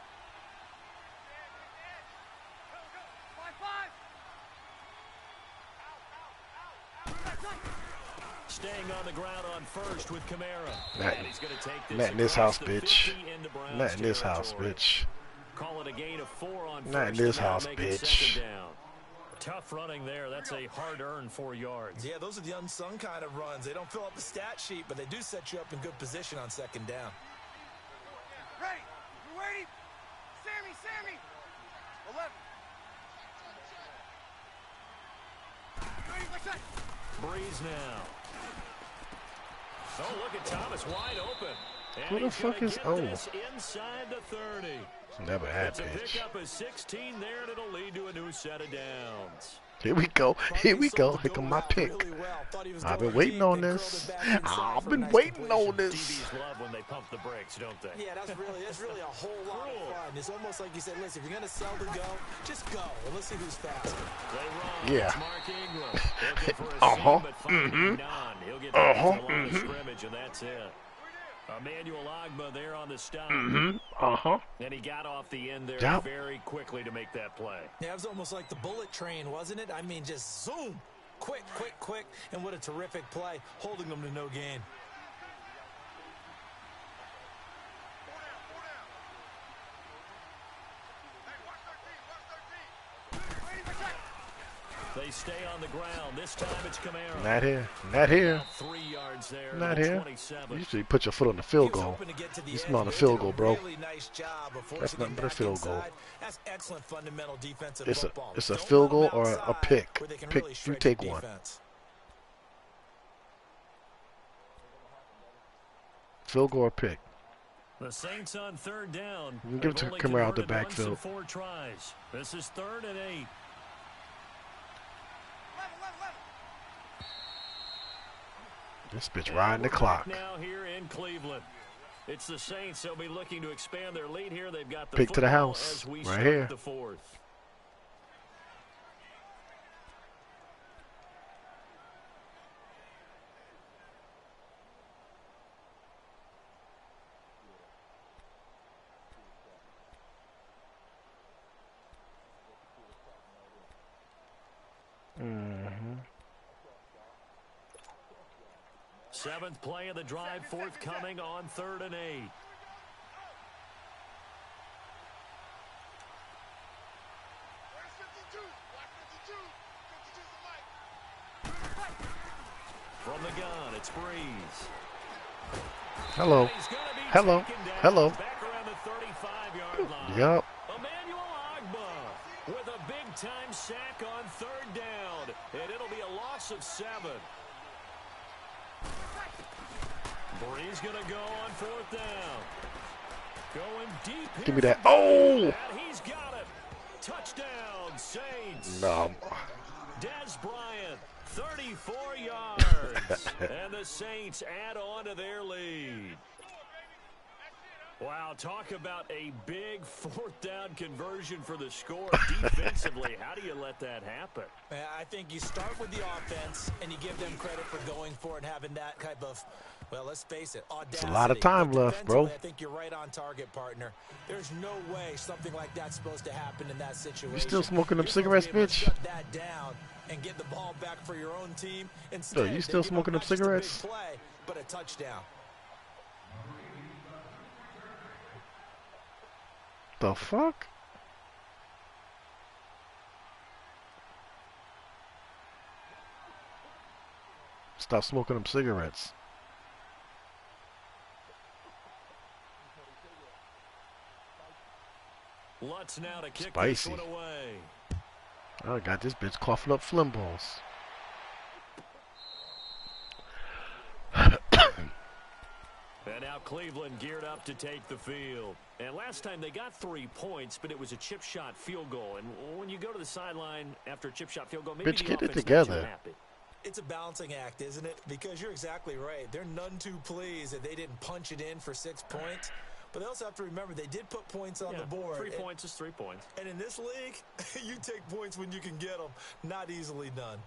Speaker 3: 5-5.
Speaker 1: Staying on the ground on first with Kamara.
Speaker 5: Not,
Speaker 1: And he's going to take this
Speaker 5: not in this
Speaker 1: across
Speaker 5: house,
Speaker 1: the
Speaker 5: bitch.
Speaker 1: 50 into Browns
Speaker 5: Not in this house,
Speaker 1: territory.
Speaker 5: bitch.
Speaker 1: Call it a gain of 4 on first.
Speaker 5: Not in this
Speaker 1: and now
Speaker 5: house,
Speaker 1: make it
Speaker 5: bitch.
Speaker 1: second down. Tough running there. That's a hard-earned 4 yards.
Speaker 2: Yeah, those are the unsung kind of runs. They don't fill up the stat sheet, but they do set you up in good position on second down.
Speaker 3: Ready. You ready? Sammy. 11. Ready, what's that?
Speaker 1: Breeze now. Oh, look at Thomas wide open. And
Speaker 5: Who the
Speaker 1: he's gonna
Speaker 5: fuck is
Speaker 1: get
Speaker 5: O?
Speaker 1: this inside the 30.
Speaker 5: Never had
Speaker 1: It's a
Speaker 5: pitch.
Speaker 1: pickup of 16 there, and it'll lead to a new set of downs.
Speaker 5: Here we go. Here we go. Here come my pick. I've been waiting on this. I've been waiting on this.
Speaker 1: DBs love when they pump the brakes, don't they?
Speaker 2: Yeah, that's really a whole lot of fun. It's almost like you said, listen, if you're going to sell the go, just go, and let's see who's faster.
Speaker 1: They run.
Speaker 5: Yeah.
Speaker 1: It's Mark Ingram. Looking for a
Speaker 5: Uh-huh.
Speaker 1: seam, but finding none. He'll get to the line of scrimmage, and that's it. Emmanuel Agba there on the stop. And he got off the end there
Speaker 5: Yep.
Speaker 1: very quickly to make that play.
Speaker 2: Yeah, it was almost like the bullet train, wasn't it? I mean, just zoom. Quick. And what a terrific play, holding them to no gain.
Speaker 1: They stay on the ground. This time it's Kamara.
Speaker 5: Not here. Not here.
Speaker 1: 3 yards there.
Speaker 5: Not
Speaker 1: to the
Speaker 5: here.
Speaker 1: 27.
Speaker 5: Usually put your foot on the field goal. You smell the field goal, bro.
Speaker 2: Really nice job of
Speaker 5: That's
Speaker 2: forcing
Speaker 5: nothing
Speaker 2: him
Speaker 5: but a
Speaker 2: back
Speaker 5: field goal.
Speaker 2: inside. That's excellent fundamental defensive
Speaker 5: It's
Speaker 2: football.
Speaker 5: a
Speaker 2: Don't
Speaker 5: field
Speaker 2: let them
Speaker 5: goal or a
Speaker 2: outside
Speaker 5: pick.
Speaker 2: where they can
Speaker 5: Pick.
Speaker 2: really
Speaker 5: You
Speaker 2: stretch
Speaker 5: take
Speaker 2: your
Speaker 5: one.
Speaker 2: defense.
Speaker 5: Field goal or pick.
Speaker 1: The Saints on third down.
Speaker 5: You can give it to
Speaker 1: They've only
Speaker 5: Kamara out the
Speaker 1: converted once in
Speaker 5: backfield.
Speaker 1: 4 tries. This is 3rd and 8.
Speaker 5: This bitch riding the clock.
Speaker 1: Now here in Cleveland. It's the Saints. They'll be looking to expand their lead here. They've got the
Speaker 5: Pick to the
Speaker 1: football
Speaker 5: house.
Speaker 1: as we
Speaker 5: Right
Speaker 1: start
Speaker 5: here.
Speaker 1: the 4th. Seventh play of the drive, forthcoming on 3rd and 8. From the gun, it's Breeze.
Speaker 5: Hello.
Speaker 1: He's gonna be
Speaker 5: Hello.
Speaker 1: taken down
Speaker 5: Hello.
Speaker 1: Back around the 35-yard line.
Speaker 5: Yup.
Speaker 1: Emmanuel Agba with a big-time sack on 3rd down, and it'll be a loss of 7. Breeze gonna go on 4th down. Going deep here.
Speaker 5: Give me that.
Speaker 1: for
Speaker 5: Oh!
Speaker 1: and he's got it. Touchdown, Saints.
Speaker 5: No.
Speaker 1: Des Bryant, 34 yards. And the Saints add on to their lead. Wow, talk about a big fourth down conversion for the score. Defensively, how do you let that happen?
Speaker 2: I think you start with the offense, and you give them credit for going for it, having that type of, well, let's face it, audacity.
Speaker 5: It's a lot of time left, bro.
Speaker 2: I think you're right on target, partner. There's no way something like that's supposed to happen in that situation.
Speaker 5: You still smoking them cigarettes, bitch?
Speaker 2: Shut that down and get the ball back for your own team. Instead,
Speaker 5: so you still smoking them cigarettes?
Speaker 2: Play, but a touchdown.
Speaker 5: The fuck? Stop smoking them cigarettes.
Speaker 1: Lutz now to kick
Speaker 5: Spicy.
Speaker 1: this one away.
Speaker 5: I got this bitch coughing up phlegm balls.
Speaker 1: And now Cleveland geared up to take the field. And last time they got 3 points, but it was a chip shot field goal. And when you go to the sideline after a chip shot field goal, maybe
Speaker 5: bitch,
Speaker 1: the
Speaker 5: get it
Speaker 1: offense
Speaker 5: together.
Speaker 1: not too happy.
Speaker 2: It's a balancing act, isn't it? Because you're exactly right. They're none too pleased that they didn't punch it in for 6 points. But they also have to remember they did put points on the board.
Speaker 1: 3 points is 3 points.
Speaker 2: And in this league, you take points when you can get them. Not easily done.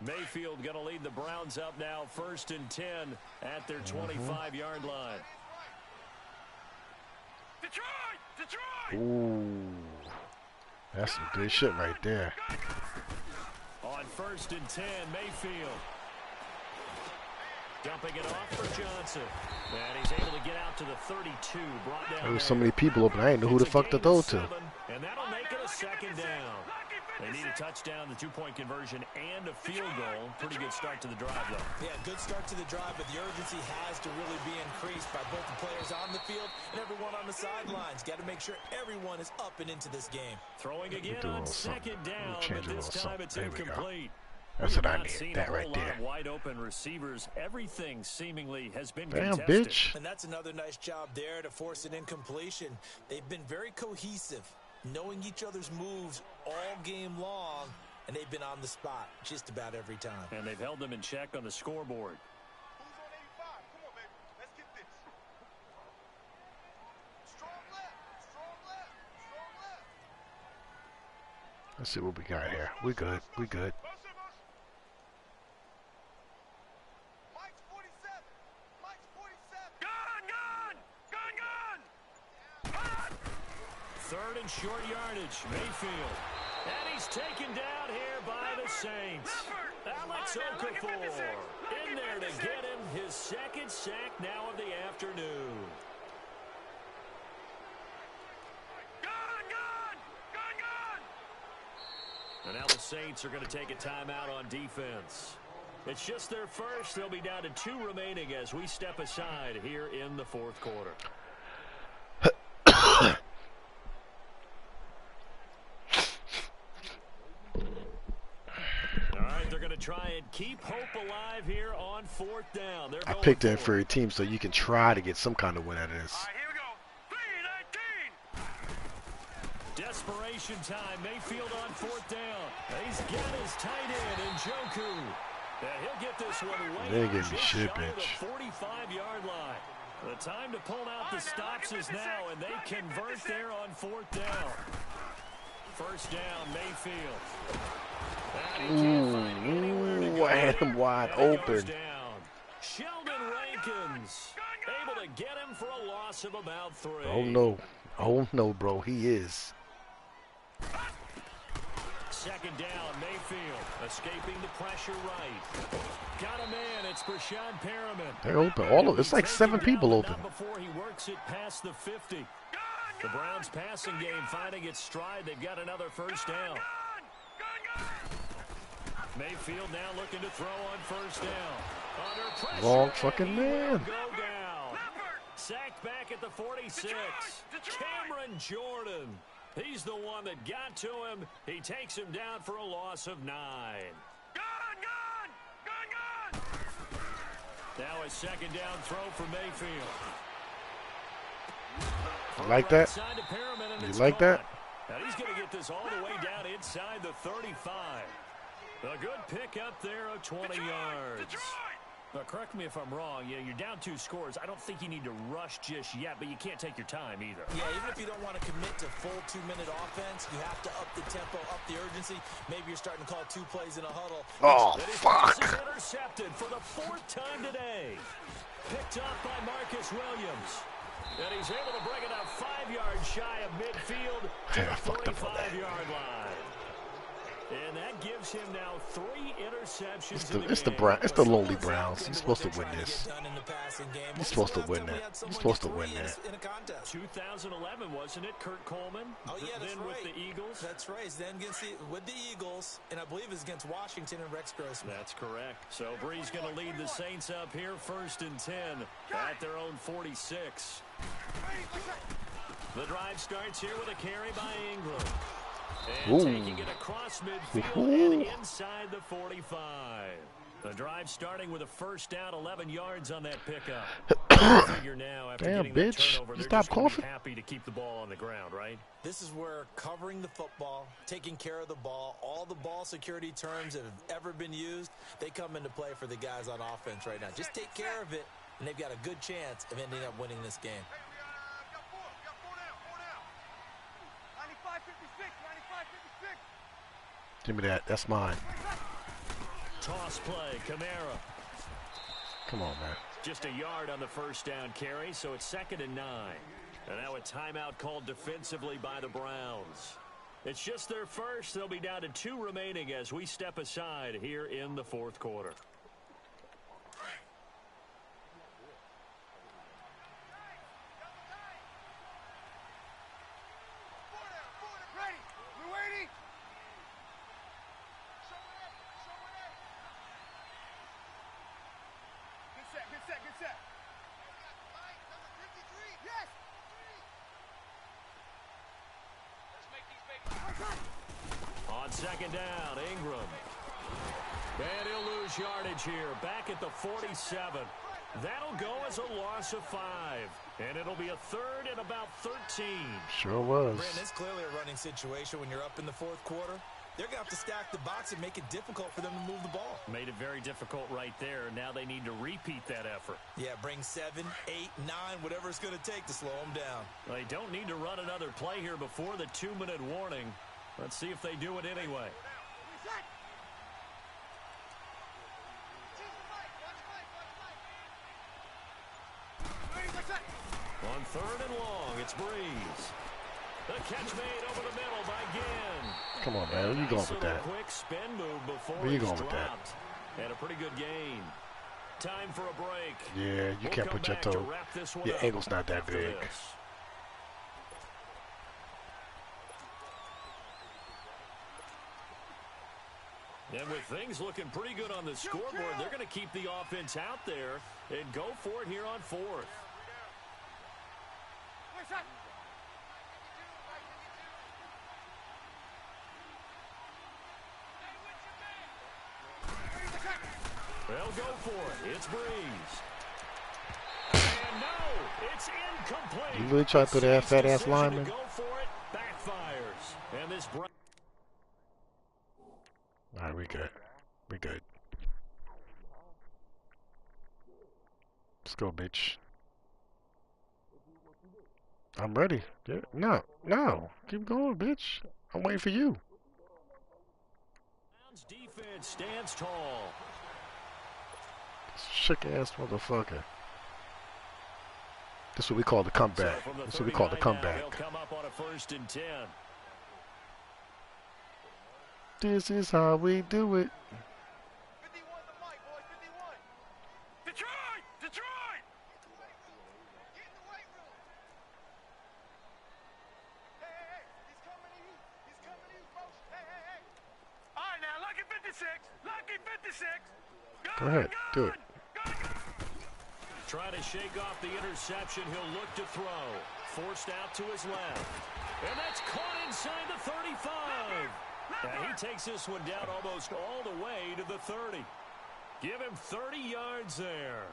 Speaker 1: Mayfield going to lead the Browns up now, 1st and 10 at their 25-yard line.
Speaker 3: Detroit!
Speaker 5: Ooh, that's some good shit right there.
Speaker 1: On 1st and 10, Mayfield. Dumping it off for Johnson. And he's able to get out to the 32. Brought down
Speaker 5: There was so many people open, I didn't know who the fuck to throw to.
Speaker 1: And that'll make it a 2nd down. They need a touchdown, the 2-point conversion, and a field goal. Pretty good start to the drive, though.
Speaker 2: Yeah, good start to the drive, but the urgency has to really be increased by both the players on the field and everyone on the sidelines. Got to make sure everyone is up and into this game.
Speaker 1: Throwing again on 2nd down, but this time it's incomplete.
Speaker 5: That's what I need. That right there.
Speaker 1: Wide open receivers. Everything seemingly has been
Speaker 5: damn,
Speaker 1: contested.
Speaker 5: bitch.
Speaker 2: And that's another nice job there to force an incompletion. They've been very cohesive, knowing each other's moves all game long, and they've been on the spot just about every time.
Speaker 1: And they've held them in check on the scoreboard.
Speaker 3: Who's on 85? Come on, baby. Let's get this. Strong left. Strong left. Strong left.
Speaker 5: Let's see what we got here. We good. We good.
Speaker 3: Mike's 47. Mike's 47. Gun, gun. Gun, gun. Gun.
Speaker 1: 3rd and short yardage. Mayfield. And he's taken down here by the Saints. Alex Okafor in there to get him his 2nd sack now of the afternoon.
Speaker 3: Gun, gun. Gun, gun.
Speaker 1: And now the Saints are going to take a timeout on defense. It's just their first. They'll be down to 2 remaining as we step aside here in the 4th quarter. They're going to try and keep hope alive here on 4th down.
Speaker 5: I picked the inferior team so you can try to get some kind of win out of this.
Speaker 3: All right, here we go. 3-19.
Speaker 1: Desperation time. Mayfield on 4th down. He's got his tight end in Njoku. And he'll get this one way
Speaker 5: They
Speaker 1: out
Speaker 5: give me
Speaker 1: just
Speaker 5: shit,
Speaker 1: shy of
Speaker 5: bitch.
Speaker 1: the 45-yard line. The time to pull out the stops is now, and they convert there on 4th down. 1st down, Mayfield.
Speaker 5: Ooh, I had him wide open.
Speaker 1: Sheldon Rankins able to get him for a loss of about 3.
Speaker 5: Oh no. Oh no, bro. He is.
Speaker 1: 2nd down, Mayfield escaping the pressure right. Got a man, it's Brashad Perriman.
Speaker 5: They're open. All of it's like 7 people open.
Speaker 1: Before he works it past the 50. The Browns passing game finding its stride. They've got another 1st down. Mayfield now looking to throw on 1st down. Under pressure.
Speaker 5: Long fucking man.
Speaker 1: Go down. Sacked back at the 46. Cameron Jordan. He's the one that got to him. He takes him down for a loss of 9. Now a 2nd down throw for Mayfield.
Speaker 5: You like that? You like that?
Speaker 1: And he's going to get this all the way down inside the 35. A good pick up there of 20 yards. But correct me if I'm wrong. Yeah, you're down 2 scores. I don't think you need to rush just yet, but you can't take your time either.
Speaker 2: Yeah, even if you don't want to commit to full 2-minute offense, you have to up the tempo, up the urgency. Maybe you're starting to call 2 plays in a huddle.
Speaker 4: Oh, fuck.
Speaker 1: Intercepted for the 4th time today. Picked up by Marcus Williams. And he's able to bring it out 5 yards shy of midfield to the 45-yard line. And that gives him now 3 interceptions.
Speaker 5: It's the lowly Browns. He's supposed to win this. He's supposed to win that. He's supposed to win that.
Speaker 1: 2011, wasn't it? Kurt Coleman.
Speaker 2: Oh yeah, that's
Speaker 1: then
Speaker 2: right.
Speaker 1: With the Eagles.
Speaker 2: That's right. Then with the Eagles, and I believe it's against Washington and Rex Grossman.
Speaker 1: That's correct. So Bree's going to lead the Saints up here, 1st and 10 at their own 46. The drive starts here with a carry by Ingram. And taking it across midfield and inside the 45. The drive starting with a 1st down, 11 yards on that pickup. Now, after
Speaker 5: damn, bitch.
Speaker 1: Turnover,
Speaker 5: Stop coughing.
Speaker 1: Happy to keep the ball on the ground, right?
Speaker 2: This is where covering the football, taking care of the ball, all the ball security terms that have ever been used, they come into play for the guys on offense right now. Just take care of it, and they've got a good chance of ending up winning this game.
Speaker 5: Give me that. That's mine.
Speaker 1: Toss play, Kamara.
Speaker 5: Come on, man.
Speaker 1: Just a yard on the 1st down carry, so it's 2nd and 9. And now a timeout called defensively by the Browns. It's just their first. They'll be down to 2 remaining as we step aside here in the 4th quarter. On 2nd down, Ingram. And he'll lose yardage here, back at the 47. That'll go as a loss of 5. And it'll be a 3rd and about 13.
Speaker 5: Sure was.
Speaker 2: Brandon, it's clearly a running situation when you're up in the 4th quarter. They're going to have to stack the box and make it difficult for them to move the ball.
Speaker 1: Made it very difficult right there. Now they need to repeat that effort.
Speaker 2: Yeah, bring 7, 8, 9, whatever it's going to take to slow them down.
Speaker 1: They don't need to run another play here before the 2-minute warning. Let's see if they do it anyway. On 3rd and long, it's Breeze. The catch made over the middle by Ginn.
Speaker 5: Come on, man. Where you going with that?
Speaker 1: Quick spin move before
Speaker 5: Where you going with that?
Speaker 1: And a pretty good gain. Time for a break.
Speaker 5: Yeah, you can't put your toe. Your ankle's not that big.
Speaker 1: And with things looking pretty good on the scoreboard, they're going to keep the offense out there and go for it here on 4th. They'll go for it. It's Breeze. And no, it's incomplete.
Speaker 5: You really try to throw that fat-ass lineman?
Speaker 1: Go for it, backfires. And this...
Speaker 5: All right, we good. We good. Let's go, bitch. I'm ready. Yeah. No. Keep going, bitch. I'm waiting for you.
Speaker 1: Defense stands tall.
Speaker 5: Sick-ass motherfucker. This is what we call the comeback. This is what we call the comeback.
Speaker 1: They'll come up on a 1st and 10.
Speaker 5: This is how we do it.
Speaker 3: 51 the mic, boys, 51. Detroit! Detroit! Get in the weight room. Hey, he's coming to you. He's coming to you, folks. Hey. All right, now, lucky 56. Lucky 56.
Speaker 5: Go ahead, do it.
Speaker 1: Trying to shake off the interception. He'll look to throw. Forced out to his left. And that's caught inside the 35. And he takes this one down almost all the way to the 30. Give him 30 yards there.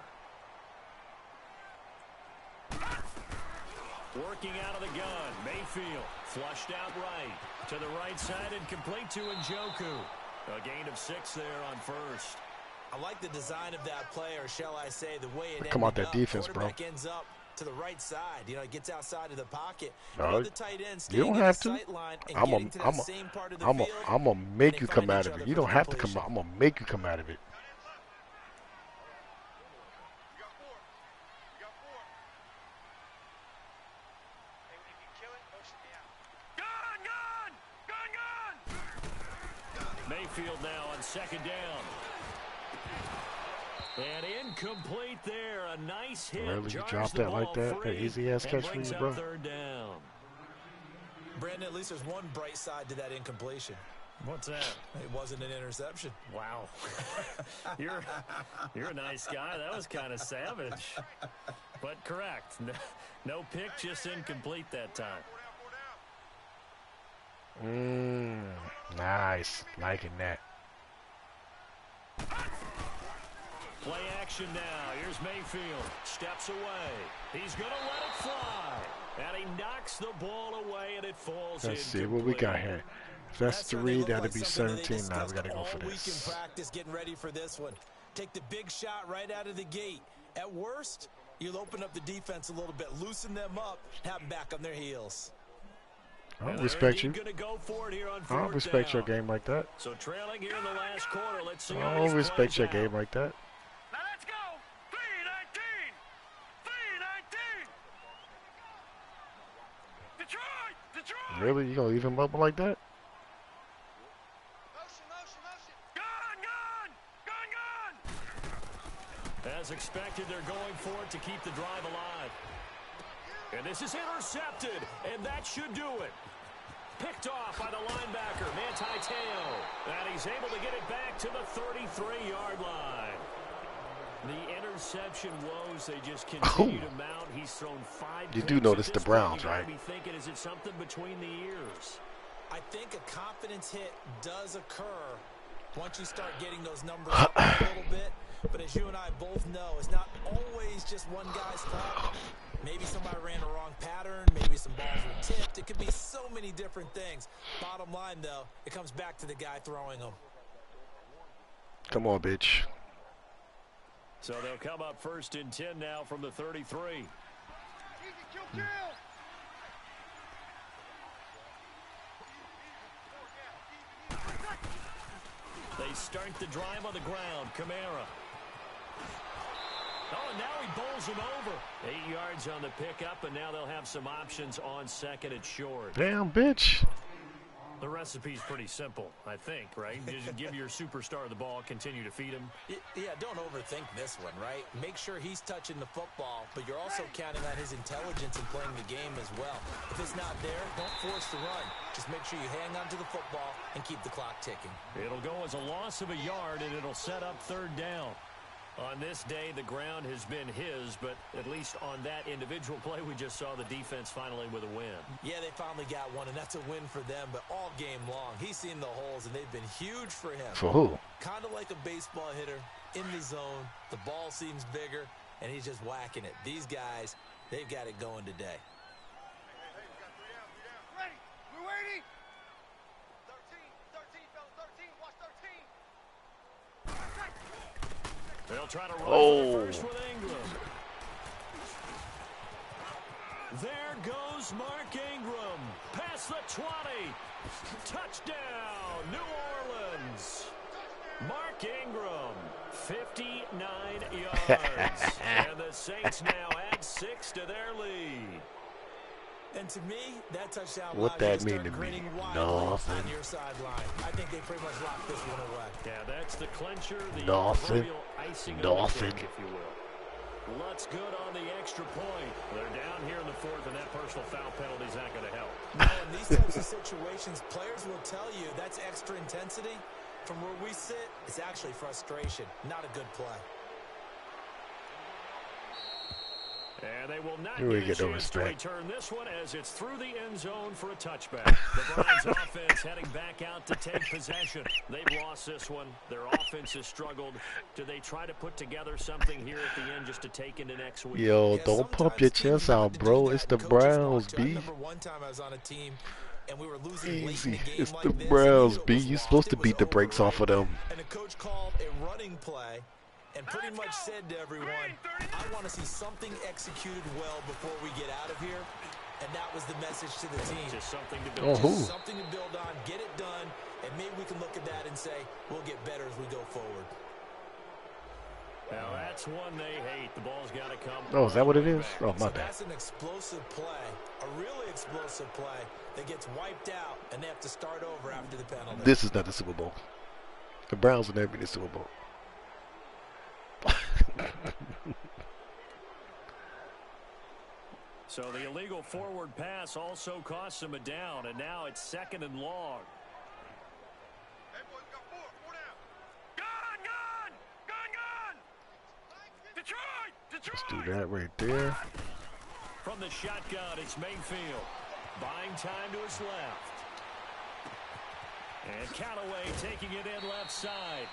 Speaker 1: Working out of the gun. Mayfield flushed out right. To the right side and complete to Njoku. A gain of 6 there on 1st.
Speaker 2: I like the design of that play, or shall I say, the way it
Speaker 5: Come out
Speaker 2: ended
Speaker 5: that
Speaker 2: up.
Speaker 5: defense, bro.
Speaker 2: Quarterback ends up to the right side. You know, it gets outside of the pocket.
Speaker 5: No,
Speaker 2: The tight end
Speaker 5: you don't
Speaker 2: staying in
Speaker 5: have
Speaker 2: the
Speaker 5: to.
Speaker 2: sight line and
Speaker 5: I'm
Speaker 2: getting to that
Speaker 5: gonna
Speaker 2: same part of the field.
Speaker 5: I'm gonna make
Speaker 2: and
Speaker 5: you
Speaker 2: they
Speaker 5: come
Speaker 2: find
Speaker 5: out
Speaker 2: each
Speaker 5: of
Speaker 2: other
Speaker 5: it. You
Speaker 2: for the
Speaker 5: don't have to come
Speaker 2: completion.
Speaker 5: out. I'm gonna make you come out of it.
Speaker 3: You got four. You got four. Hey, if you kill it, motion me out.
Speaker 1: Gun, gun! Gun, gun! Mayfield now on second down. And incomplete there. A nice hit.
Speaker 5: Really, you
Speaker 1: Jars
Speaker 5: dropped
Speaker 1: the
Speaker 5: that like
Speaker 1: ball
Speaker 5: that?
Speaker 1: free
Speaker 5: That easy ass
Speaker 1: and
Speaker 5: catch for
Speaker 1: brings
Speaker 5: you,
Speaker 1: up
Speaker 5: bro.
Speaker 1: third down.
Speaker 2: Brandon, at least there's one bright side to that incompletion.
Speaker 1: What's that?
Speaker 2: It wasn't an interception.
Speaker 1: Wow. You're a nice guy. That was kind of savage. But correct. No pick, just incomplete that time.
Speaker 5: Nice. Liking that.
Speaker 1: Play action now. Here's Mayfield. Steps away. He's going to let it fly. And he knocks the ball away, and it falls
Speaker 5: Let's see
Speaker 1: incomplete.
Speaker 5: what we got here. If that's
Speaker 2: certainly
Speaker 5: 3,
Speaker 2: looked
Speaker 5: that'd
Speaker 2: like
Speaker 5: be
Speaker 2: something that they
Speaker 5: 17. Now we gotta go
Speaker 2: discussed
Speaker 5: for
Speaker 2: all week in
Speaker 5: this.
Speaker 2: practice, getting ready for this one. Take the big shot right out of the gate. At worst, you'll open up the defense a little bit, loosen them up, have them back on their heels.
Speaker 5: I don't
Speaker 1: And
Speaker 5: respect
Speaker 1: they're
Speaker 5: you.
Speaker 1: indeed gonna go for it here on
Speaker 5: I
Speaker 1: fourth
Speaker 5: don't respect your
Speaker 1: down.
Speaker 5: game like that.
Speaker 1: So trailing here in the last quarter. Let's see how
Speaker 5: I don't
Speaker 1: this
Speaker 5: respect
Speaker 1: plays
Speaker 5: your
Speaker 1: out.
Speaker 5: game like that.
Speaker 3: Now let's go. 3-19. 3-19. Detroit. Detroit.
Speaker 5: Really? You gonna leave him up like that?
Speaker 3: Motion, motion, motion.
Speaker 1: Gun, gun! Gun, gun! As expected, they're going for it to keep the drive alive. And this is intercepted, and that should do it. Picked off by the linebacker, Manti Te'o. And he's able to get it back to the 33-yard line. The interception woes, they just continue to mount. He's thrown 5
Speaker 5: You
Speaker 1: picks
Speaker 5: do
Speaker 1: at
Speaker 5: notice
Speaker 1: this
Speaker 5: the
Speaker 1: point.
Speaker 5: Browns,
Speaker 1: You gotta
Speaker 5: right?
Speaker 1: be thinking, is it something between the ears?
Speaker 2: I think a confidence hit does occur once you start getting those numbers up a little bit. But as you and I both know, it's not always just one guy's fault. Maybe somebody ran a wrong pattern. Maybe some balls were tipped. It could be so many different things. Bottom line, though, it comes back to the guy throwing them.
Speaker 5: Come on, bitch.
Speaker 1: So they'll come up first and 10 now from the 33.
Speaker 3: Easy, kill, kill.
Speaker 1: They start the drive on the ground. Kamara. Oh, and now he bowls him over. 8 yards on the pickup, and now they'll have some options on second and short.
Speaker 5: Damn, bitch.
Speaker 1: The recipe's pretty simple, I think, right? Just give your superstar the ball, continue to feed him.
Speaker 2: Yeah, don't overthink this one, right? Make sure he's touching the football, but you're also counting on his intelligence in playing the game as well. If it's not there, don't force the run. Just make sure you hang on to the football and keep the clock ticking.
Speaker 1: It'll go as a loss of a yard, and it'll set up third down. On this day, the ground has been his, but at least on that individual play, we just saw the defense finally with a win.
Speaker 2: Yeah, they finally got one, and that's a win for them, but all game long, he's seen the holes, and they've been huge for him.
Speaker 5: For who?
Speaker 2: Kind of like a baseball hitter, in the zone, the ball seems bigger, and he's just whacking it. These guys, they've got it going today.
Speaker 3: Ready. We're waiting. 13, fellas, 13. Watch 13.
Speaker 1: They'll try to run for the first
Speaker 5: Oh.
Speaker 1: with Ingram. There goes Mark Ingram. Past the 20. Touchdown, New Orleans. Mark Ingram, 59 yards. And the Saints now add 6 to their lead.
Speaker 2: And to me, that touchdown
Speaker 5: What
Speaker 2: allows
Speaker 5: that
Speaker 2: you to
Speaker 5: mean
Speaker 2: start
Speaker 5: to me?
Speaker 2: grinning widely
Speaker 5: Nothing.
Speaker 2: on your sideline. I think they pretty much locked this one away.
Speaker 1: Yeah, that's the clincher, the
Speaker 5: Nothing.
Speaker 1: proverbial icing on the
Speaker 5: Nothing.
Speaker 1: cake, if you will. Looks good on the extra point. They're down here in the fourth, and that personal foul penalty is not going to help.
Speaker 2: No, in these types of situations, players will tell you that's extra intensity. From where we sit, it's actually frustration, not a good play.
Speaker 1: And they will not
Speaker 5: You ain't
Speaker 1: get a
Speaker 5: get no
Speaker 1: chance to
Speaker 5: respect.
Speaker 1: return this one as it's through the end zone for a touchback. The Browns offense heading back out to take possession. They've lost this one. Their offense has struggled. Do they try to put together something here at the end just to take into next week?
Speaker 5: Yo,
Speaker 2: Yeah,
Speaker 5: don't pump your
Speaker 2: sometimes teams
Speaker 5: chest
Speaker 2: want
Speaker 5: out,
Speaker 2: to do
Speaker 5: bro.
Speaker 2: that,
Speaker 5: It's the
Speaker 2: and coaches want
Speaker 5: Browns,
Speaker 2: to. I
Speaker 5: B.
Speaker 2: remember one time I was on a team, and we were losing late in
Speaker 5: Easy.
Speaker 2: the game
Speaker 5: It's
Speaker 2: like
Speaker 5: the
Speaker 2: this,
Speaker 5: Browns,
Speaker 2: it
Speaker 5: B.
Speaker 2: was
Speaker 5: You're
Speaker 2: lost.
Speaker 5: supposed to
Speaker 2: It was
Speaker 5: beat the
Speaker 2: over,
Speaker 5: brakes off of them.
Speaker 2: and the coach called a running play and pretty much said to everyone, I want to see something executed well before we get out of here. And that was the message to the team.
Speaker 1: Just something to build
Speaker 5: Oh,
Speaker 1: on.
Speaker 2: Just something to build on, get it done, and maybe we can look at that and say, we'll get better as we go forward.
Speaker 1: Now that's one they hate. The ball's got to come.
Speaker 5: Oh, is that what it is?
Speaker 1: back.
Speaker 5: Oh, my
Speaker 2: So
Speaker 5: bad.
Speaker 2: that's an explosive play, a really explosive play that gets wiped out, and they have to start over after the penalty.
Speaker 5: This is not the Super Bowl. The Browns will never be the Super Bowl.
Speaker 1: So the illegal forward pass also costs him a down, and now it's 2nd and long.
Speaker 3: Hey, boys, we got four down. Gun! Detroit!
Speaker 5: Let's do that right there.
Speaker 1: From the shotgun, it's Mayfield. Buying time to his left. And Callaway taking it in left side.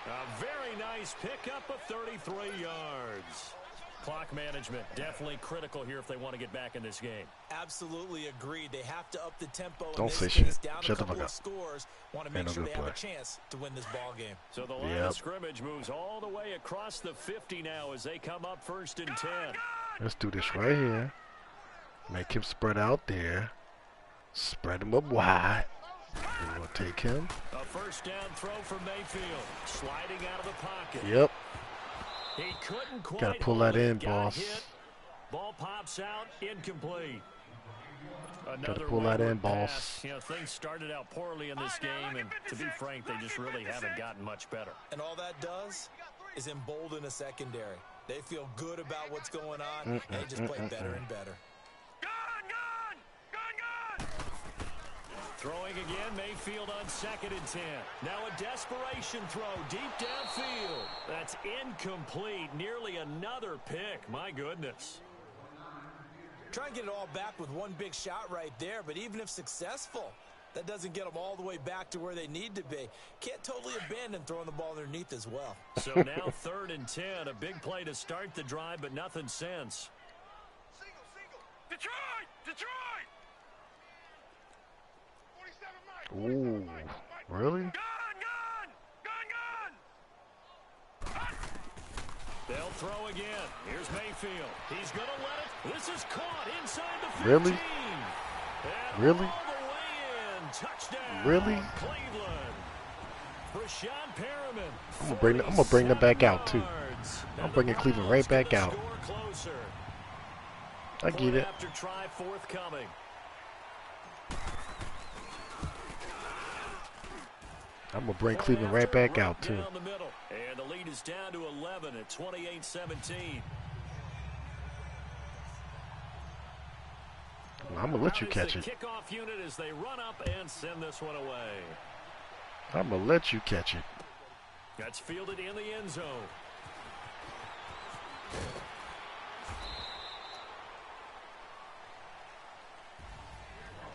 Speaker 1: A very nice pickup of 33 yards. Clock management, definitely critical here if they want to get back in this game.
Speaker 2: Absolutely agreed. They have to up the tempo.
Speaker 5: Don't
Speaker 2: in
Speaker 5: say
Speaker 2: this
Speaker 5: shit.
Speaker 2: case, down
Speaker 5: Shut
Speaker 2: a
Speaker 5: the
Speaker 2: couple
Speaker 5: fuck
Speaker 2: of
Speaker 5: up.
Speaker 2: scores. Want to
Speaker 5: Ain't
Speaker 2: make
Speaker 5: no
Speaker 2: sure they
Speaker 5: good
Speaker 2: have a
Speaker 5: play.
Speaker 2: chance to win this ball game.
Speaker 1: So the line
Speaker 5: Yep.
Speaker 1: of scrimmage moves all the way across the 50 now as they come up 1st and 10.
Speaker 5: Let's do this right here. Make him spread out there. Spread him up wide. We're going to take him.
Speaker 1: A 1st down throw from Mayfield. Sliding out of the pocket.
Speaker 5: Yep.
Speaker 1: He couldn't quite
Speaker 5: Gotta pull
Speaker 1: hold
Speaker 5: that
Speaker 1: it.
Speaker 5: in,
Speaker 1: Got
Speaker 5: boss.
Speaker 1: hit. Ball pops out, incomplete.
Speaker 5: Gotta pull that in, boss.
Speaker 1: Pass. You know, things started out poorly in this game, and to be frank, they just really haven't gotten much better.
Speaker 2: And all that does is embolden a secondary. They feel good about what's going on, and they just play better and better.
Speaker 1: Throwing again, Mayfield on 2nd and 10. Now a desperation throw deep downfield. That's incomplete. Nearly another pick. My goodness.
Speaker 2: Try and get it all back with one big shot right there, but even if successful, that doesn't get them all the way back to where they need to be. Can't totally abandon throwing the ball underneath as well.
Speaker 1: So now 3rd and 10. A big play to start the drive, but nothing since.
Speaker 3: Single. Detroit!
Speaker 5: Ooh. Really?
Speaker 1: They'll throw again. Here's Mayfield. He's going to let it. This is caught inside the 15.
Speaker 5: Really?
Speaker 1: And
Speaker 5: Really?
Speaker 1: all the way in. Touchdown.
Speaker 5: Really?
Speaker 1: Cleveland. Rashad Perriman.
Speaker 5: I'm gonna bring them back out too.
Speaker 1: yards.
Speaker 5: I'm bringing Cleveland right back out.
Speaker 1: Score closer.
Speaker 5: I get it.
Speaker 1: After try forthcoming.
Speaker 5: I'm gonna bring Cleveland right back out too.
Speaker 1: Down the middle. And the lead is down to 11 at 28-17.
Speaker 5: I'm gonna let you catch it.
Speaker 1: Kickoff unit as they run up and send this one away.
Speaker 5: I'm gonna let you catch it.
Speaker 1: That's fielded in the end zone.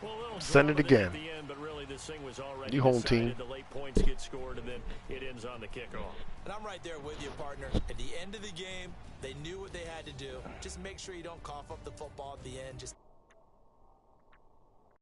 Speaker 1: Well,
Speaker 5: Send it again.
Speaker 1: At the end, but really this thing was already
Speaker 5: You home
Speaker 1: decided.
Speaker 5: team.
Speaker 1: The late points get scored, and then it ends on the kickoff.
Speaker 2: And I'm right there with you, partner. At the end of the game, they knew what they had to do. Just make sure you don't cough up the football at the end. Just